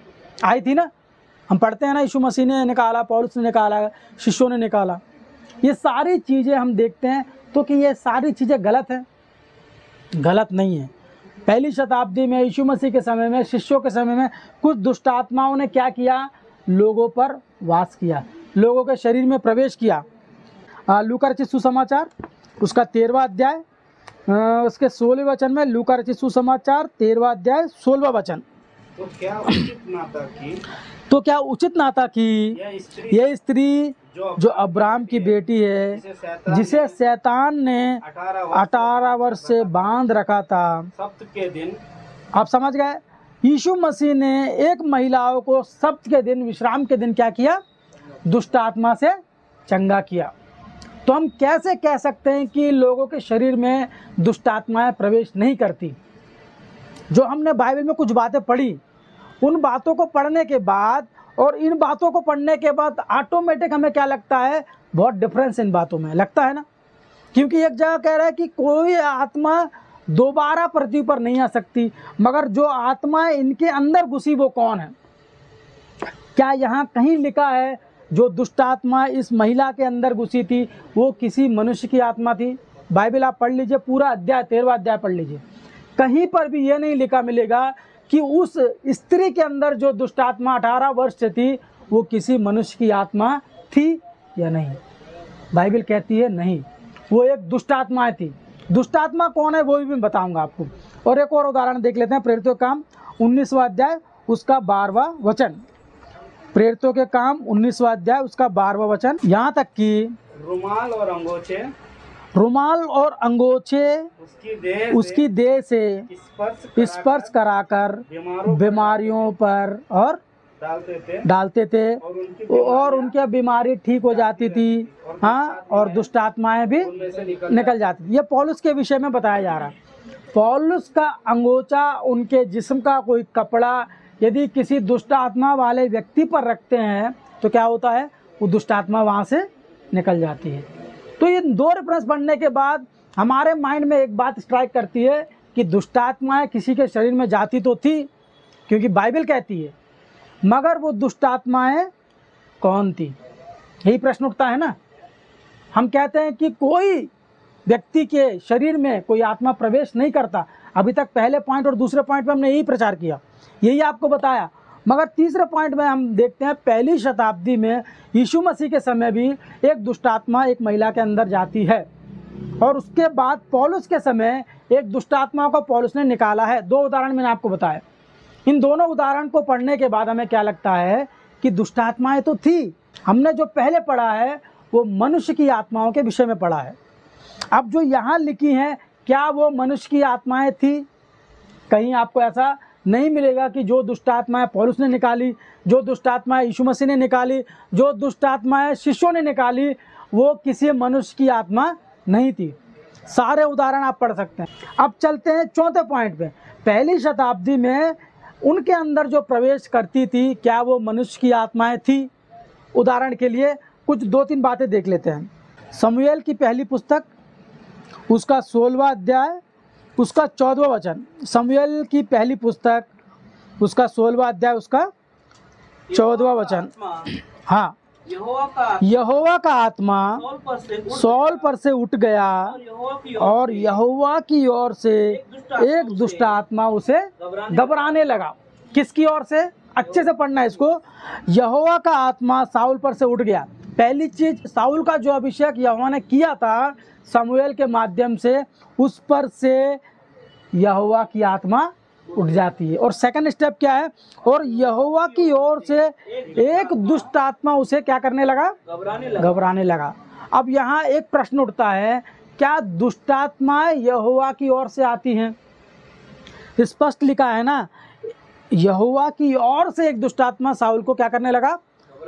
आई थी ना, हम पढ़ते हैं ना, यीशु मसीह ने निकाला, पौलुस ने निकाला, शिष्यों ने निकाला। ये सारी चीज़ें हम देखते हैं तो कि ये सारी चीज़ें गलत हैं? गलत नहीं है। पहली शताब्दी में यीशु मसीह के समय में, शिष्यों के समय में कुछ दुष्ट आत्माओं ने क्या किया? लोगों पर वास किया, लोगों के शरीर में प्रवेश किया। लूका रचित सुसमाचार उसका 13वां अध्याय उसके 16वें वचन में, लूका रचित सुसमाचार 13वां अध्याय 16वां वचन। तो क्या उचित ना था कि यह स्त्री जो अब्राहम की बेटी है, जिसे शैतान ने 18 वर्ष से बांध रखा था, सब्त के दिन, आप समझ गए? यीशु मसीह ने एक महिलाओं को सब्त के दिन, विश्राम के दिन क्या किया? दुष्ट आत्मा से चंगा किया। तो हम कैसे कह सकते हैं कि लोगों के शरीर में दुष्ट आत्माएं प्रवेश नहीं करती? जो हमने बाइबल में कुछ बातें पढ़ी, उन बातों को पढ़ने के बाद और इन बातों को पढ़ने के बाद ऑटोमेटिक हमें क्या लगता है? बहुत डिफरेंस इन बातों में लगता है ना। क्योंकि एक जगह कह रहा है कि कोई आत्मा दोबारा पृथ्वी पर नहीं आ सकती, मगर जो आत्मा इनके अंदर घुसी वो कौन है? क्या यहाँ कहीं लिखा है जो दुष्ट आत्मा इस महिला के अंदर घुसी थी वो किसी मनुष्य की आत्मा थी? बाइबल आप पढ़ लीजिए, पूरा अध्याय 13वां अध्याय पढ़ लीजिए, कहीं पर भी ये नहीं लिखा मिलेगा कि उस स्त्री के अंदर जो दुष्ट आत्मा 18 वर्ष से थी वो किसी मनुष्य की आत्मा थी या नहीं। बाइबल कहती है नहीं, वो एक दुष्ट आत्मा थी। दुष्ट आत्मा कौन है वो भी मैं बताऊंगा आपको। और एक और उदाहरण देख लेते हैं, प्रेरितों के काम 19वां अध्याय उसका 12वां वचन। प्रेरितों के काम 19वां अध्याय उसका 12वां वचन। यहाँ तक कि रुमाल और अंगोछे उसकी देह से स्पर्श कराकर बीमारियों पर और डालते थे और उनकी बीमारी ठीक हो जाती थी। हाँ, और दुष्ट आत्माएं भी निकल जाती थी। ये पौलुस के विषय में बताया जा रहा है। पौलुस का अंगोछा, उनके जिस्म का कोई कपड़ा यदि किसी दुष्ट आत्मा वाले व्यक्ति पर रखते हैं तो क्या होता है? वो दुष्ट आत्मा वहाँ से निकल जाती है। तो ये दो रेफरेंस पढ़ने के बाद हमारे माइंड में एक बात स्ट्राइक करती है कि दुष्ट आत्माएं किसी के शरीर में जाती तो थी, क्योंकि बाइबल कहती है, मगर वो दुष्ट आत्माएं कौन थी? यही प्रश्न उठता है ना। हम कहते हैं कि कोई व्यक्ति के शरीर में कोई आत्मा प्रवेश नहीं करता। अभी तक पहले पॉइंट और दूसरे पॉइंट में हमने यही प्रचार किया, यही आपको बताया। मगर तीसरे पॉइंट में हम देखते हैं पहली शताब्दी में यीशु मसीह के समय भी एक दुष्ट आत्मा एक महिला के अंदर जाती है, और उसके बाद पौलुस के समय एक दुष्ट आत्मा को पौलुस ने निकाला है। दो उदाहरण मैंने आपको बताया। इन दोनों उदाहरण को पढ़ने के बाद हमें क्या लगता है कि दुष्ट आत्माएं तो थी। हमने जो पहले पढ़ा है वो मनुष्य की आत्माओं के विषय में पढ़ा है। अब जो यहाँ लिखी हैं, क्या वो मनुष्य की आत्माएं थी? कहीं आपको ऐसा नहीं मिलेगा कि जो दुष्ट आत्माएं पौलुस ने निकाली, जो दुष्ट आत्माएं यीशु मसीह ने निकाली, जो दुष्ट आत्माएं शिष्यों ने निकाली, वो किसी मनुष्य की आत्मा नहीं थी। सारे उदाहरण आप पढ़ सकते हैं। अब चलते हैं चौथे पॉइंट पे। पहली शताब्दी में उनके अंदर जो प्रवेश करती थी, क्या वो मनुष्य की आत्माएं थी? उदाहरण के लिए कुछ 2-3 बातें देख लेते हैं। शमूएल की पहली पुस्तक उसका 16वां अध्याय उसका 14वां वचन। शमूएल की पहली पुस्तक उसका 16वां अध्याय उसका 14वां वचन। हाँ, यहोवा का आत्मा सौल पर से उठ गया और यहोवा की ओर से एक दुष्ट आत्मा उसे घबराने लगा। किसकी ओर से? अच्छे से पढ़ना है इसको। यहोवा का आत्मा साउल पर से उठ गया। पहली चीज, साउल का जो अभिषेक यहोवा ने किया था शमूएल के माध्यम से, उस पर से यहोवा की आत्मा उठ जाती है। और सेकंड स्टेप क्या है, और यहोवा की ओर से एक दुष्ट आत्मा उसे क्या करने लगा, घबराने लगा। अब यहाँ एक प्रश्न उठता है, क्या दुष्ट आत्माएं यहोवा की ओर से आती हैं? स्पष्ट लिखा है ना, यहोवा की ओर से एक दुष्ट आत्मा साउल को क्या करने लगा,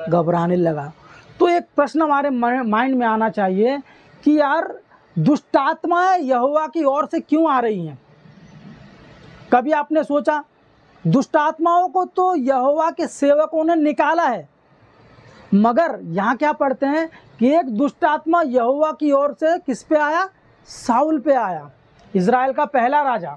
घबराने लगा। तो एक प्रश्न हमारे माइंड में आना चाहिए कि यार दुष्ट आत्माएं यहोवा की ओर से क्यों आ रही हैं? कभी आपने सोचा? दुष्ट आत्माओं को तो यहोवा के सेवकों ने निकाला है, मगर यहाँ क्या पढ़ते हैं कि एक दुष्ट आत्मा यहोवा की ओर से किस पे आया, साउल पे आया, इज़राइल का पहला राजा।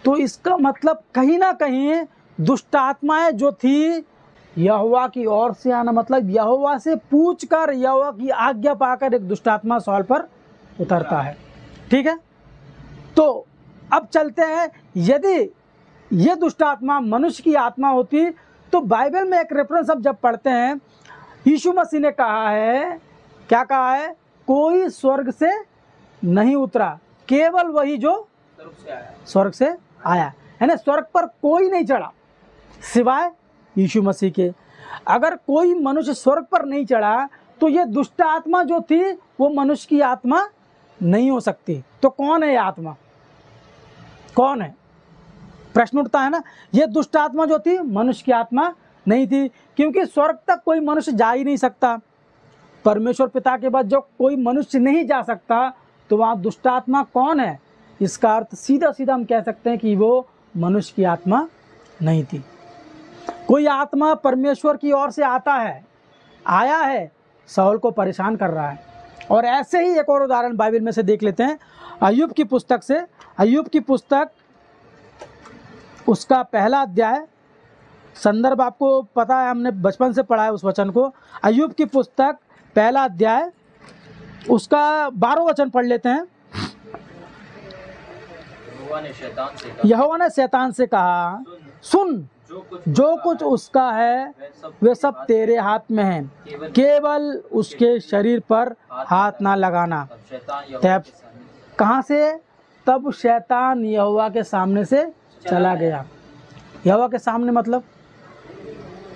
तो इसका मतलब कहीं ना कहीं दुष्ट आत्माएं जो थी यहोवा की ओर से आना, मतलब यहोवा से पूछकर, यहोवा की आज्ञा पाकर एक दुष्ट आत्मा साउल पर उतरता है। ठीक है, तो अब चलते हैं, यदि ये दुष्ट आत्मा मनुष्य की आत्मा होती तो बाइबल में एक रेफरेंस अब जब पढ़ते हैं, यीशु मसीह ने कहा है, क्या कहा है, कोई स्वर्ग से नहीं उतरा, केवल वही जो स्वर्ग से आया, है ना। स्वर्ग पर कोई नहीं चढ़ा सिवाय यीशु मसीह के। अगर कोई मनुष्य स्वर्ग पर नहीं चढ़ा तो ये दुष्ट आत्मा जो थी वो मनुष्य की आत्मा नहीं हो सकती। तो कौन है ये आत्मा, कौन है? प्रश्न उठता है ना। ये दुष्ट आत्मा जो थी मनुष्य की आत्मा नहीं थी, क्योंकि स्वर्ग तक कोई मनुष्य जा ही नहीं सकता। परमेश्वर पिता के बाद जो कोई मनुष्य नहीं जा सकता, तो वहाँ दुष्ट आत्मा कौन है? इसका अर्थ सीधा सीधा हम कह सकते हैं कि वो मनुष्य की आत्मा नहीं थी। कोई आत्मा परमेश्वर की ओर से आता है, आया है, साउल को परेशान कर रहा है। और ऐसे ही एक और उदाहरण बाइबल में से देख लेते हैं, अय्यूब की पुस्तक से। अय्यूब की पुस्तक उसका पहला अध्याय, संदर्भ आपको पता है, हमने बचपन से पढ़ा है उस वचन को। अय्यूब की पुस्तक पहला अध्याय उसका 12वां वचन पढ़ लेते हैं। यहोवा ने शैतान से कहा, सुन, जो कुछ उसका है वे सब तेरे हाथ में है, केवल उसके शरीर पर हाथ ना लगाना। तब कहाँ से? तब शैतान यहोवा के सामने से चला गया। यहोवा के सामने मतलब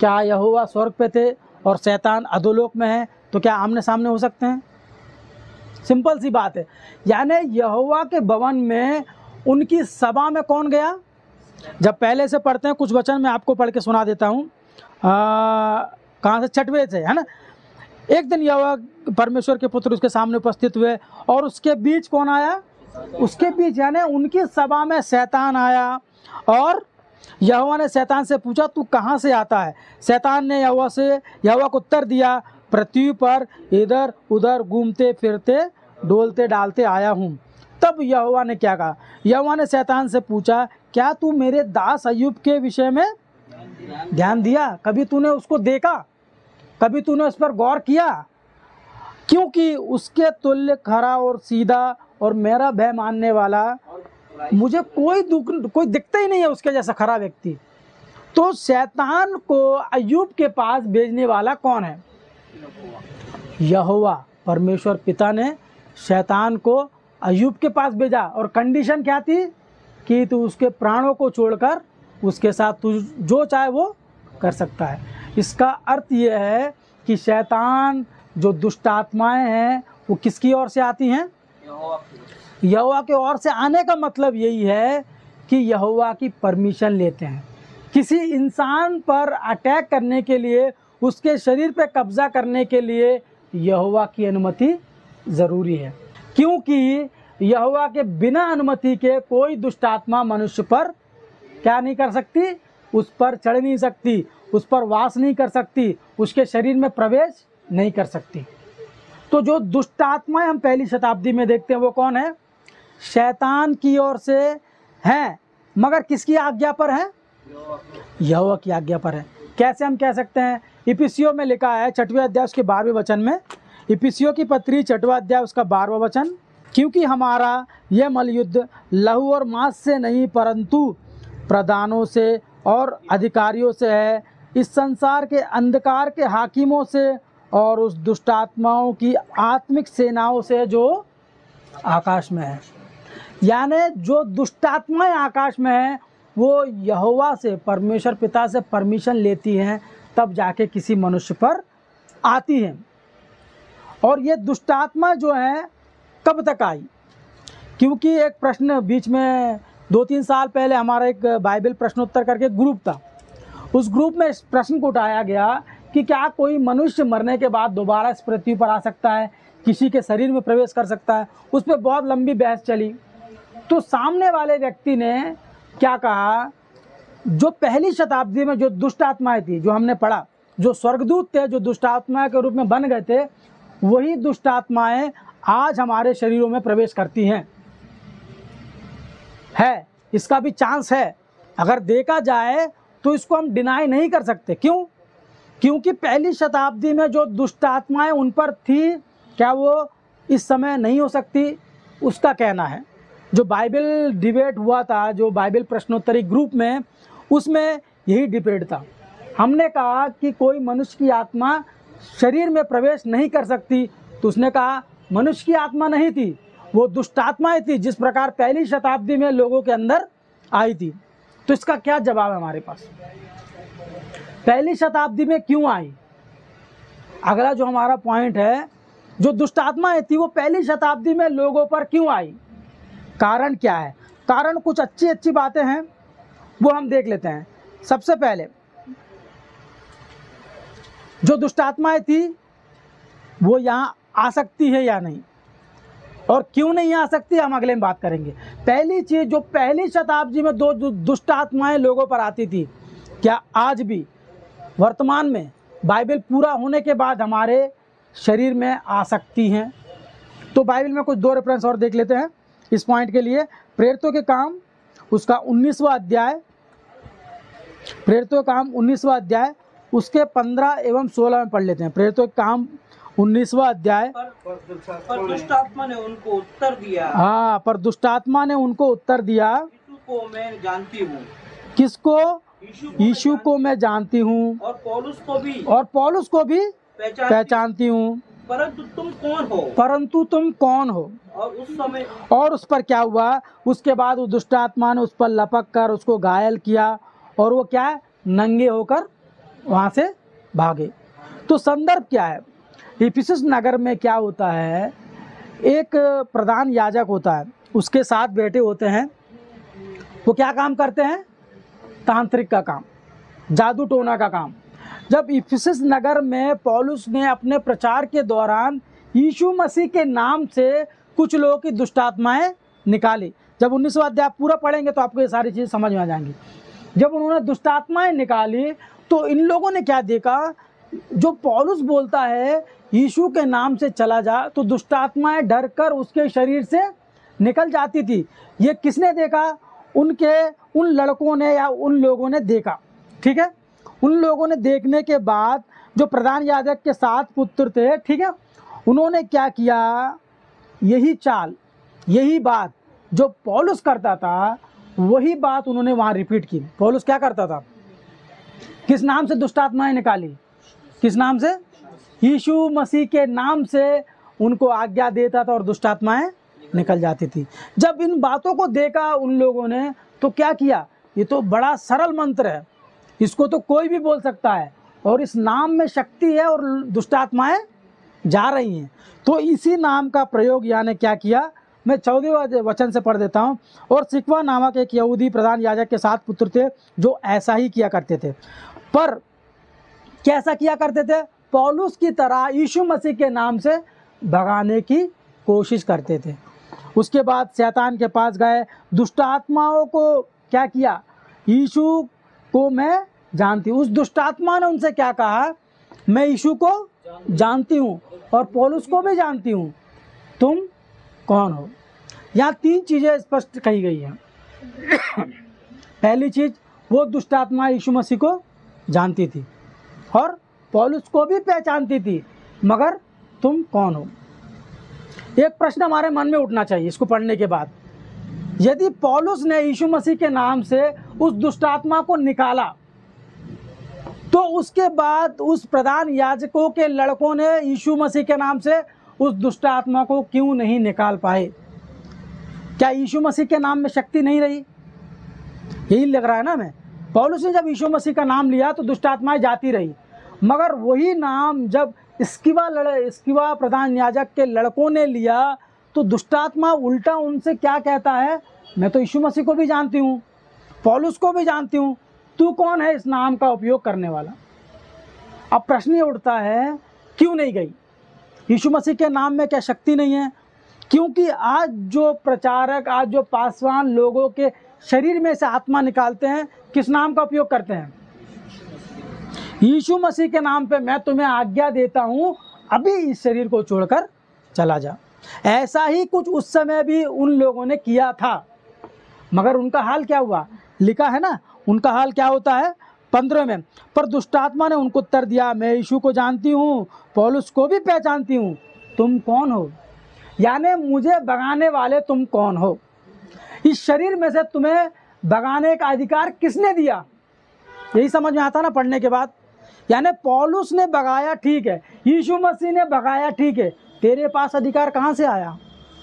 क्या यहोवा स्वर्ग पे थे और शैतान अधोलोक में है, तो क्या आमने सामने हो सकते हैं? सिंपल सी बात है। यानी यहोवा के भवन में उनकी सभा में कौन गया? जब पहले से पढ़ते हैं कुछ वचन मैं आपको पढ़ के सुना देता हूँ, कहाँ से, 6वें से, है ना। एक दिन यहोवा परमेश्वर के पुत्र उसके सामने उपस्थित हुए और उसके बीच कौन आया? उसके बीच यानी उनकी सभा में शैतान आया। और यहोवा ने शैतान से पूछा, तू कहाँ से आता है? शैतान ने यहोवा को उत्तर दिया, पृथ्वी पर इधर उधर घूमते फिरते डोलते डालते आया हूँ। तब यहोवा ने क्या कहा? यहोवा ने शैतान से पूछा, क्या तू मेरे दास अय्यूब के विषय में ध्यान दिया? कभी तूने उसको देखा? कभी तूने उस पर गौर किया? क्योंकि उसके तुल्य खरा और सीधा और मेरा भय मानने वाला मुझे कोई दिखता ही नहीं है उसके जैसा खरा व्यक्ति। तो शैतान को अय्यूब के पास भेजने वाला कौन है? यहोवा परमेश्वर पिता ने शैतान को अय्यूब के पास भेजा। और कंडीशन क्या थी? कि तू उसके प्राणों को छोड़कर उसके साथ तू जो चाहे वो कर सकता है। इसका अर्थ ये है कि शैतान जो दुष्ट आत्माएं हैं वो किसकी ओर से आती हैं? यहोवा के ओर से आने का मतलब यही है कि यहोवा की परमिशन लेते हैं। किसी इंसान पर अटैक करने के लिए, उसके शरीर पे कब्जा करने के लिए यहोवा की अनुमति ज़रूरी है, क्योंकि यहोवा के बिना अनुमति के कोई दुष्ट आत्मा मनुष्य पर क्या नहीं कर सकती? उस पर चढ़ नहीं सकती, उस पर वास नहीं कर सकती, उसके शरीर में प्रवेश नहीं कर सकती। तो जो दुष्ट आत्माएं हम पहली शताब्दी में देखते हैं वो कौन है? शैतान की ओर से हैं, मगर किसकी आज्ञा पर है? यहोवा की आज्ञा पर है। कैसे हम कह सकते हैं? इफिसियों में लिखा है 6वें अध्याय उसके 12वें वचन में, इफिसियों की पत्री 6वां अध्याय उसका 12वां वचन, क्योंकि हमारा यह मलयुद्ध लहू और मांस से नहीं परंतु प्रधानों से और अधिकारियों से है, इस संसार के अंधकार के हाकिमों से और उस दुष्ट आत्माओं की आत्मिक सेनाओं से जो आकाश में है। यानी जो दुष्ट आत्माएं आकाश में है वो यहोवा से, परमेश्वर पिता से परमिशन लेती हैं, तब जाके किसी मनुष्य पर आती हैं। और ये दुष्ट आत्मा जो है कब तक आई? क्योंकि एक प्रश्न बीच में 2-3 साल पहले हमारा एक बाइबल प्रश्नोत्तर करके ग्रुप था, उस ग्रुप में इस प्रश्न को उठाया गया कि क्या कोई मनुष्य मरने के बाद दोबारा इस पृथ्वी पर आ सकता है, किसी के शरीर में प्रवेश कर सकता है? उस पर बहुत लंबी बहस चली। तो सामने वाले व्यक्ति ने क्या कहा, जो पहली शताब्दी में जो दुष्ट आत्माएं थी, जो हमने पढ़ा, जो स्वर्गदूत थे जो दुष्ट आत्माएं के रूप में बन गए थे, वही दुष्ट आत्माएं आज हमारे शरीरों में प्रवेश करती हैं। है, इसका भी चांस है। अगर देखा जाए तो इसको हम डिनाई नहीं कर सकते। क्यों? क्योंकि पहली शताब्दी में जो दुष्ट आत्माएं उन पर थी, क्या वो इस समय नहीं हो सकती? उसका कहना है। जो बाइबल डिबेट हुआ था, जो बाइबल प्रश्नोत्तरी ग्रुप में, उसमें यही डिबेट था। हमने कहा कि कोई मनुष्य की आत्मा शरीर में प्रवेश नहीं कर सकती, तो उसने कहा मनुष्य की आत्मा नहीं थी, वो दुष्ट आत्माएं थी, जिस प्रकार पहली शताब्दी में लोगों के अंदर आई थी। तो इसका क्या जवाब है हमारे पास? पहली शताब्दी में क्यों आई? अगला जो हमारा पॉइंट है, जो दुष्ट आत्माएं थी वो पहली शताब्दी में लोगों पर क्यों आई? कारण क्या है? कारण कुछ अच्छी अच्छी बातें हैं, वो हम देख लेते हैं। सबसे पहले, जो दुष्ट आत्माएं थी वो यहाँ आ सकती है या नहीं, और क्यों नहीं आ सकती, हम अगले में बात करेंगे। पहली चीज, जो पहली शताब्दी में दो दुष्ट आत्माएं लोगों पर आती थी, क्या आज भी वर्तमान में बाइबल पूरा होने के बाद हमारे शरीर में आ सकती हैं? तो बाइबल में कुछ 2 रेफरेंस और देख लेते हैं इस पॉइंट के लिए। प्रेरितों के काम उसका 19वां अध्याय, प्रेरितों के काम 19वां अध्याय उसके 15 एवं 16 में पढ़ लेते हैं। प्रेरितों के काम 19वां अध्याय। पर दुष्ट आत्मा ने उनको उत्तर दिया। हाँ, पर दुष्ट आत्मा ने उनको उत्तर दिया, यीशु को मैं जानती हूँ। किसको? यीशु को मैं जानती हूँ, और पौलुस को भी पहचानती हूँ, परंतु तुम कौन हो? परंतु तुम कौन हो? और उस पर क्या हुआ? उसके बाद उस दुष्ट आत्मा ने उस पर लपक कर उसको घायल किया, और वो क्या है, नंगे होकर वहाँ से भागे। तो संदर्भ क्या है? इफिसस नगर में क्या होता है, एक प्रधान याजक होता है, उसके 7 बेटे होते हैं। वो क्या काम करते हैं? तांत्रिक का काम, जादू टोना का काम। जब इफिसस नगर में पौलुस ने अपने प्रचार के दौरान यीशु मसीह के नाम से कुछ लोगों की दुष्ट आत्माएं निकाली, जब 19वां अध्याय पूरा पढ़ेंगे तो आपको ये सारी चीज़ समझ में आ जाएंगी। जब उन्होंने दुष्ट आत्माएं निकाली तो इन लोगों ने क्या देखा, जो पौलुस बोलता है यीशु के नाम से चला जा, तो दुष्ट आत्माएं डर कर उसके शरीर से निकल जाती थी। ये किसने देखा? उन लड़कों ने या उन लोगों ने देखा। ठीक है, उन लोगों ने देखने के बाद जो प्रधान याजक के 7 पुत्र थे, ठीक है, उन्होंने क्या किया, यही चाल, यही बात जो पौलुस करता था वही बात उन्होंने वहाँ रिपीट की। पौलुस क्या करता था? किस नाम से दुष्ट आत्माएं निकाली? किस नाम से? यीशु मसीह के नाम से उनको आज्ञा देता था और दुष्ट आत्माएं निकल जाती थी। जब इन बातों को देखा उन लोगों ने तो क्या किया, ये तो बड़ा सरल मंत्र है, इसको तो कोई भी बोल सकता है, और इस नाम में शक्ति है और दुष्ट आत्माएं जा रही हैं। तो इसी नाम का प्रयोग यानी क्या किया, मैं 14वें वचन से पढ़ देता हूँ। और सिकवा नामक एक यहूदी प्रधान याजक के 7 पुत्र थे जो ऐसा ही किया करते थे। पर कैसा किया करते थे? पौलुस की तरह यीशु मसीह के नाम से भगाने की कोशिश करते थे। उसके बाद शैतान के पास गए, दुष्ट आत्माओं को क्या किया, यीशु को मैं जानती हूँ। उस दुष्ट आत्मा ने उनसे क्या कहा, मैं यीशु को जानती हूँ और पौलुस को भी जानती हूँ, तुम कौन हो? यहाँ 3 चीज़ें स्पष्ट कही गई हैं। पहली चीज़, वो दुष्ट आत्मा यीशु मसीह को जानती थी और पौलुस को भी पहचानती थी, मगर तुम कौन हो? एक प्रश्न हमारे मन में उठना चाहिए इसको पढ़ने के बाद, यदि पौलुस ने यीशु मसीह के नाम से उस दुष्ट आत्मा को निकाला, तो उसके बाद उस प्रधान याजकों के लड़कों ने यीशु मसीह के नाम से उस दुष्ट आत्मा को क्यों नहीं निकाल पाए? क्या यीशु मसीह के नाम में शक्ति नहीं रही? यही लग रहा है ना हमें। पौलुस ने जब यीशु मसीह का नाम लिया तो दुष्ट आत्माएं जाती रही, मगर वही नाम जब स्किवा प्रधान याजक के लड़कों ने लिया तो दुष्ट आत्मा उल्टा उनसे क्या कहता है? मैं तो यीशु मसीह को भी जानती हूँ, पौलुस को भी जानती हूँ, तू कौन है इस नाम का उपयोग करने वाला? अब प्रश्न ये उठता है, क्यों नहीं गई? यीशु मसीह के नाम में क्या शक्ति नहीं है? क्योंकि आज जो प्रचारक, आज जो पासवान लोगों के शरीर में से आत्मा निकालते हैं, किस नाम का उपयोग करते हैं? यीशु मसीह के नाम पे मैं तुम्हें आज्ञा देता हूँ, अभी इस शरीर को छोड़कर चला जा। ऐसा ही कुछ उस समय भी उन लोगों ने किया था, मगर उनका हाल क्या हुआ? लिखा है ना, उनका हाल क्या होता है 15 में। पर दुष्ट आत्मा ने उनको उत्तर दिया, मैं यीशु को जानती हूँ, पौलुस को भी पहचानती हूँ, तुम कौन हो? यानी मुझे भगाने वाले तुम कौन हो? इस शरीर में से तुम्हें भगाने का अधिकार किसने दिया? यही समझ में आता ना पढ़ने के बाद। यानी पौलुस ने भगाया ठीक है, यीशु मसीह ने भगाया ठीक है, तेरे पास अधिकार कहाँ से आया?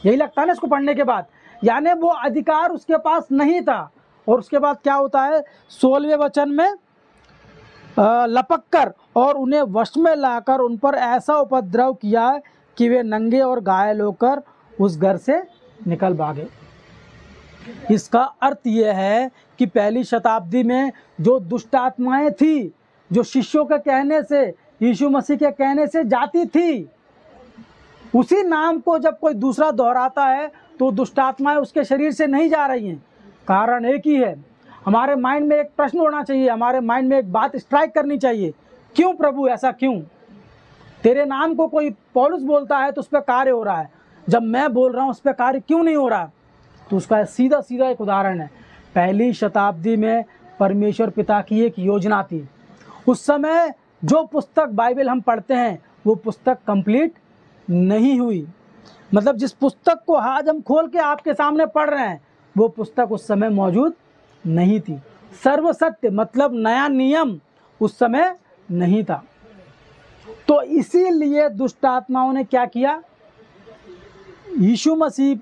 यही लगता है ना इसको पढ़ने के बाद। यानी वो अधिकार उसके पास नहीं था। और उसके बाद क्या होता है 16वें वचन में, लपक कर और उन्हें वश में लाकर उन पर ऐसा उपद्रव किया कि वे नंगे और घायल होकर उस घर से निकल भागे। इसका अर्थ यह है कि पहली शताब्दी में जो दुष्ट आत्माएं थी, जो शिष्यों के कहने से, यीशु मसीह के कहने से जाती थी, उसी नाम को जब कोई दूसरा दोहराता है तो दुष्ट आत्माएं उसके शरीर से नहीं जा रही हैं। कारण एक ही है। हमारे माइंड में एक प्रश्न होना चाहिए, हमारे माइंड में एक बात स्ट्राइक करनी चाहिए, क्यों प्रभु ऐसा क्यों? तेरे नाम को कोई पौलुस बोलता है तो उस पर कार्य हो रहा है, जब मैं बोल रहा हूँ उस पर कार्य क्यों नहीं हो रहा? तो उसका सीधा सीधा एक उदाहरण है। पहली शताब्दी में परमेश्वर पिता की एक योजना थी। उस समय जो पुस्तक बाइबल हम पढ़ते हैं वो पुस्तक कंप्लीट नहीं हुई। मतलब जिस पुस्तक को आज हम खोल के आपके सामने पढ़ रहे हैं वो पुस्तक उस समय मौजूद नहीं थी। सर्वसत्य मतलब नया नियम उस समय नहीं था। तो इसीलिए दुष्ट आत्माओं ने क्या किया? यीशु मसीह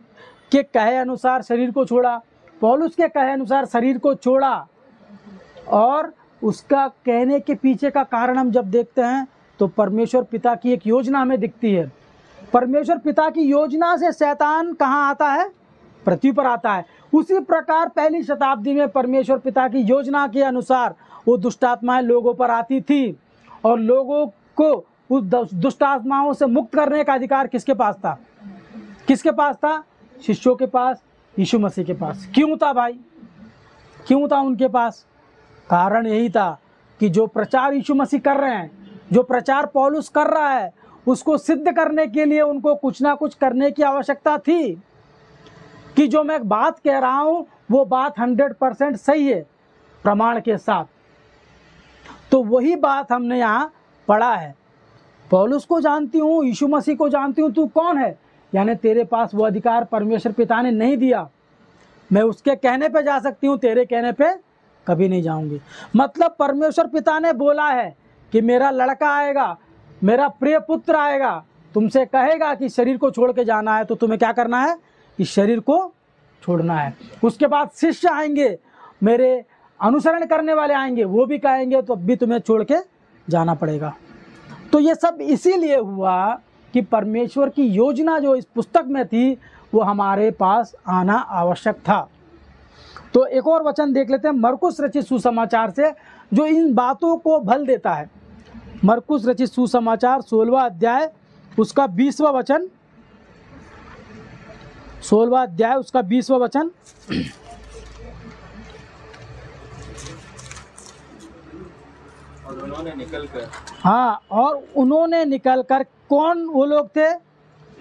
के कहे अनुसार शरीर को छोड़ा, पौलुस के कहे अनुसार शरीर को छोड़ा। और उसका कहने के पीछे का कारण हम जब देखते हैं तो परमेश्वर पिता की एक योजना हमें दिखती है। परमेश्वर पिता की योजना से शैतान कहाँ आता है? पृथ्वी पर आता है। उसी प्रकार पहली शताब्दी में परमेश्वर पिता की योजना के अनुसार वो दुष्ट आत्माएं लोगों पर आती थी और लोगों को उस दुष्ट आत्माओं से मुक्त करने का अधिकार किसके पास था? किसके पास था? शिष्यों के पास, यीशु मसीह के पास। क्यों था भाई? क्यों था उनके पास? कारण यही था कि जो प्रचार यीशु मसीह कर रहे हैं, जो प्रचार पौलुस कर रहा है, उसको सिद्ध करने के लिए उनको कुछ ना कुछ करने की आवश्यकता थी कि जो मैं बात कह रहा हूँ वो बात 100% सही है प्रमाण के साथ। तो वही बात हमने यहाँ पढ़ा है। पौलुस को जानती हूँ, यीशु मसीह को जानती हूँ, तू कौन है? यानी तेरे पास वो अधिकार परमेश्वर पिता ने नहीं दिया। मैं उसके कहने पे जा सकती हूँ, तेरे कहने पे कभी नहीं जाऊंगी। मतलब परमेश्वर पिता ने बोला है कि मेरा लड़का आएगा, मेरा प्रिय पुत्र आएगा, तुमसे कहेगा कि शरीर को छोड़ के जाना है, तो तुम्हें क्या करना है? इस शरीर को छोड़ना है। उसके बाद शिष्य आएंगे, मेरे अनुसरण करने वाले आएंगे, वो भी कहेंगे तो अब भी तुम्हें छोड़ के जाना पड़ेगा। तो ये सब इसीलिए हुआ कि परमेश्वर की योजना जो इस पुस्तक में थी वो हमारे पास आना आवश्यक था। तो एक और वचन देख लेते हैं मरकुस रचित सुसमाचार से, जो इन बातों को भल देता है। मरकुस रचित सुसमाचार 16वां अध्याय उसका 20वां वचन, 16वां अध्याय उसका 20वां वचन। और उन्होंने निकलकर, हाँ, और उन्होंने निकलकर, कौन वो लोग थे?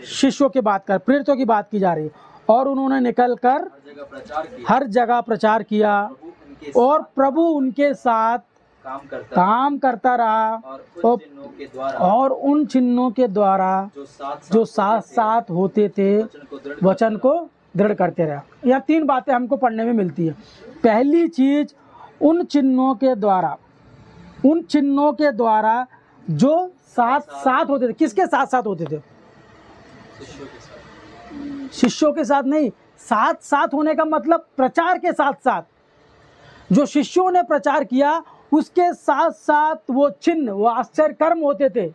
शिष्यों की बात कर, प्रेरितों की बात की जा रही है। और उन्होंने निकलकर हर जगह प्रचार किया और प्रभु उनके साथ काम करता रहा और उन चिन्हों के द्वारा जो साथ साथ होते थे वचन को दृढ़ करते रहा। यह 3 बातें हमको पढ़ने में मिलती है। पहली चीज, उन चिन्हों के द्वारा जो साथ साथ होते थे। किसके साथ साथ होते थे? शिष्यों के साथ नहीं। साथ साथ होने का मतलब प्रचार के साथ साथ। जो शिष्यों ने प्रचार किया उसके साथ साथ वो चिन्ह, वो आश्चर्य कर्म होते थे।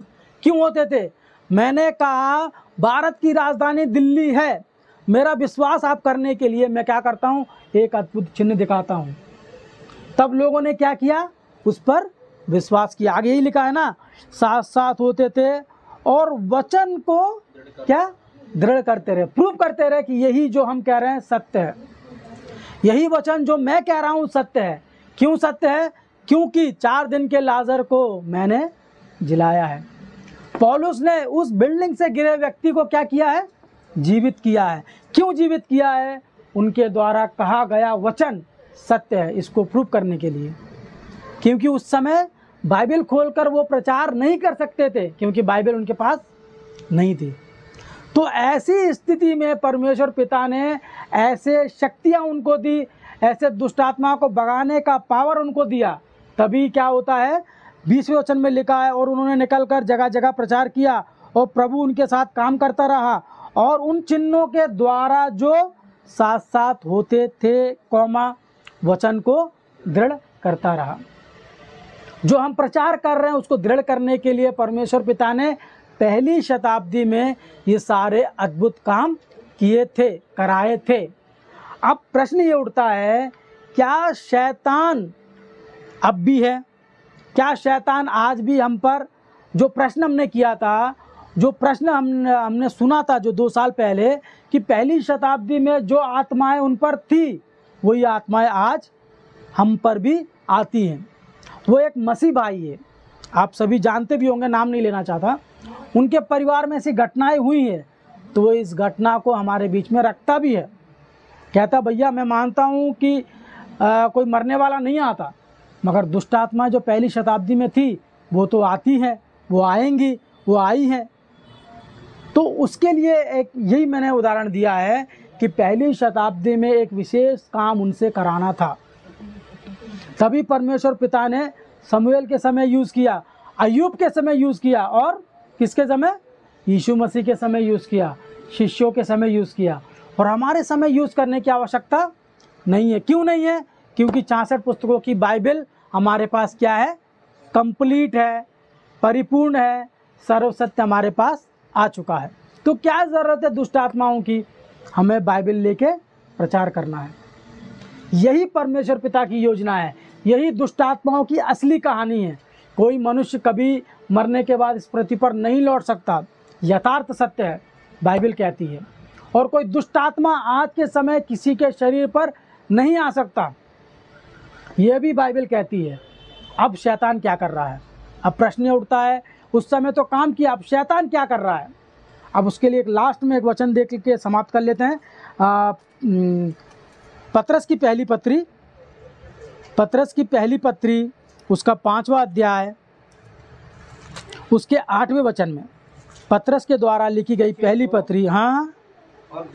क्यों होते थे? मैंने कहा भारत की राजधानी दिल्ली है, मेरा विश्वास आप करने के लिए मैं क्या करता हूँ, एक अद्भुत चिन्ह दिखाता हूँ। तब लोगों ने क्या किया? उस पर विश्वास किया। आगे ही लिखा है ना, साथ साथ होते थे और वचन को क्या दृढ़ करते रहे, प्रूव करते रहे कि यही जो हम कह रहे हैं सत्य है, यही वचन जो मैं कह रहा हूँ सत्य है। क्यों सत्य है? क्योंकि 4 दिन के लाजर को मैंने जिलाया है। पौलुस ने उस बिल्डिंग से गिरे व्यक्ति को क्या किया है? जीवित किया है। क्यों जीवित किया है? उनके द्वारा कहा गया वचन सत्य है, इसको प्रूव करने के लिए। क्योंकि उस समय बाइबल खोलकर वो प्रचार नहीं कर सकते थे, क्योंकि बाइबल उनके पास नहीं थी। तो ऐसी स्थिति में परमेश्वर पिता ने ऐसे शक्तियाँ उनको दी, ऐसे दुष्ट आत्मा को भगाने का पावर उनको दिया। तभी क्या होता है, 20वें वचन में लिखा है, और उन्होंने निकलकर जगह जगह प्रचार किया और प्रभु उनके साथ काम करता रहा और उन चिन्हों के द्वारा जो साथ साथ होते थे, वचन को दृढ़ करता रहा। जो हम प्रचार कर रहे हैं उसको दृढ़ करने के लिए परमेश्वर पिता ने पहली शताब्दी में ये सारे अद्भुत काम किए थे, कराए थे। अब प्रश्न ये उठता है, क्या शैतान अब भी है? क्या शैतान आज भी हम पर, जो प्रश्न हमने किया था, जो प्रश्न हमने सुना था जो 2 साल पहले, कि पहली शताब्दी में जो आत्माएं उन पर थी वही आत्माएं आज हम पर भी आती हैं। वो एक मसीह भाई है, आप सभी जानते भी होंगे, नाम नहीं लेना चाहता। उनके परिवार में ऐसी घटनाएं हुई हैं, तो वो इस घटना को हमारे बीच में रखता भी है। कहता, भैया मैं मानता हूँ कि कोई मरने वाला नहीं आता, मगर दुष्ट आत्मा जो पहली शताब्दी में थी वो तो आती है, वो आएंगी, वो आई है। तो उसके लिए एक यही मैंने उदाहरण दिया है कि पहली शताब्दी में एक विशेष काम उनसे कराना था। तभी परमेश्वर पिता ने शमूएल के समय यूज़ किया, अय्यूब के समय यूज़ किया, और किसके समय? यीशु मसीह के समय यूज़ किया, शिष्यों के समय यूज़ किया, और हमारे समय यूज़ करने की आवश्यकता नहीं है। क्यों नहीं है? क्योंकि 64 पुस्तकों की बाइबल हमारे पास क्या है? कंप्लीट है, परिपूर्ण है, सर्वसत्य हमारे पास आ चुका है। तो क्या ज़रूरत है दुष्ट आत्माओं की? हमें बाइबल लेके प्रचार करना है। यही परमेश्वर पिता की योजना है, यही दुष्ट आत्माओं की असली कहानी है। कोई मनुष्य कभी मरने के बाद इस पृथ्वी पर नहीं लौट सकता, यथार्थ सत्य है, बाइबल कहती है। और कोई दुष्ट आत्मा आज के समय किसी के शरीर पर नहीं आ सकता, यह भी बाइबल कहती है। अब शैतान क्या कर रहा है? अब प्रश्न उठता है, उस समय तो काम किया, अब शैतान क्या कर रहा है? अब उसके लिए एक लास्ट में एक वचन देख के समाप्त कर लेते हैं। पतरस की पहली पत्री उसका 5वां अध्याय उसके 8वें वचन में, पतरस के द्वारा लिखी गई पहली पत्री। हाँ, और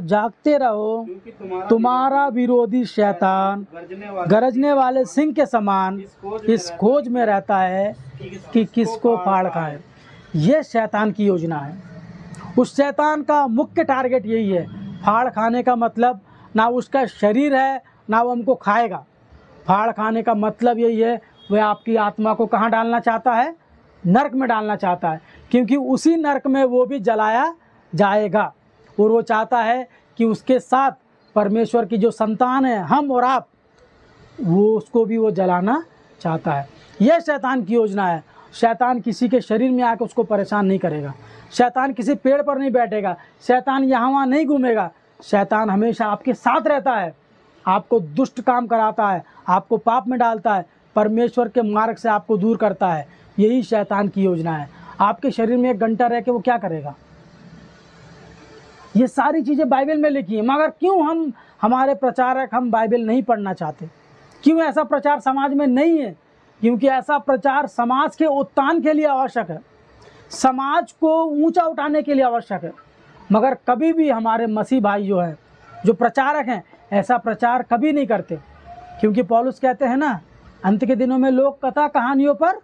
जागते रहो क्योंकि तुम्हारा विरोधी शैतान गरजने वाले सिंह के समान इस खोज में रहता है कि किसको फाड़ खाए। ये शैतान की योजना है। उस शैतान का मुख्य टारगेट यही है। फाड़ खाने का मतलब ना उसका शरीर है, ना वो हमको खाएगा। फाड़ खाने का मतलब यही है, वह आपकी आत्मा को कहाँ डालना चाहता है? नरक में डालना चाहता है, क्योंकि उसी नरक में वो भी जलाया जाएगा। और वो चाहता है कि उसके साथ परमेश्वर की जो संतान है, हम और आप, वो उसको भी वो जलाना चाहता है। यह शैतान की योजना है। शैतान किसी के शरीर में आकर उसको परेशान नहीं करेगा। शैतान किसी पेड़ पर नहीं बैठेगा। शैतान यहाँ वहाँ नहीं घूमेगा। शैतान हमेशा आपके साथ रहता है, आपको दुष्ट काम कराता है, आपको पाप में डालता है, परमेश्वर के मार्ग से आपको दूर करता है। यही शैतान की योजना है। आपके शरीर में 1 घंटा रह के वो क्या करेगा? ये सारी चीज़ें बाइबल में लिखी हैं, मगर क्यों हमारे प्रचारक हम बाइबल नहीं पढ़ना चाहते? क्यों ऐसा प्रचार समाज में नहीं है? क्योंकि ऐसा प्रचार समाज के उत्थान के लिए आवश्यक है, समाज को ऊंचा उठाने के लिए आवश्यक है। मगर कभी भी हमारे मसीह भाई जो हैं, जो प्रचारक हैं, ऐसा प्रचार कभी नहीं करते, क्योंकि पौलुस कहते हैं ना, अंत के दिनों में लोग कथा कहानियों पर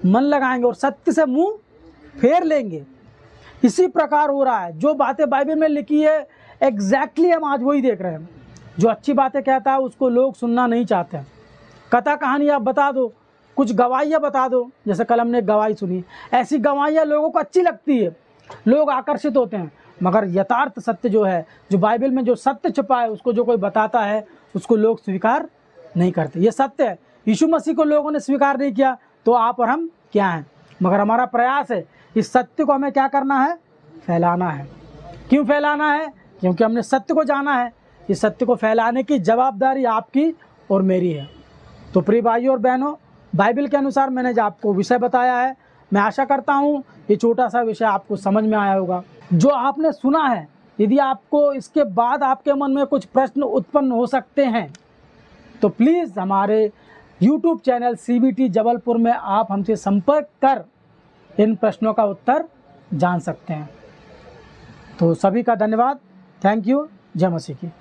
मन लगाएंगे और सत्य से मुंह फेर लेंगे। इसी प्रकार हो रहा है। जो बातें बाइबल में लिखी है एग्जैक्टली हम आज वही देख रहे हैं। जो अच्छी बातें कहता है उसको लोग सुनना नहीं चाहते हैं। कथा कहानी आप बता दो, कुछ गवाहियाँ बता दो, जैसे कल हमने एक गवाही सुनी, ऐसी गवाहियाँ लोगों को अच्छी लगती है, लोग आकर्षित होते हैं। मगर यथार्थ सत्य जो है, जो बाइबल में जो सत्य छुपा है, उसको जो कोई बताता है उसको लोग स्वीकार नहीं करते। ये सत्य है। यीशु मसीह को लोगों ने स्वीकार नहीं किया तो आप और हम क्या हैं। मगर हमारा प्रयास है इस सत्य को हमें क्या करना है, फैलाना है। क्यों फैलाना है? क्योंकि हमने सत्य को जाना है। इस सत्य को फैलाने की जवाबदारी आपकी और मेरी है। तो प्रिय भाइयों और बहनों, बाइबल के अनुसार मैंने जो आपको विषय बताया है, मैं आशा करता हूँ ये छोटा सा विषय आपको समझ में आया होगा। जो आपने सुना है, यदि आपको इसके बाद आपके मन में कुछ प्रश्न उत्पन्न हो सकते हैं तो प्लीज़ हमारे YouTube चैनल CBT जबलपुर में आप हमसे संपर्क कर इन प्रश्नों का उत्तर जान सकते हैं। तो सभी का धन्यवाद। Thank you. जय मसीह की।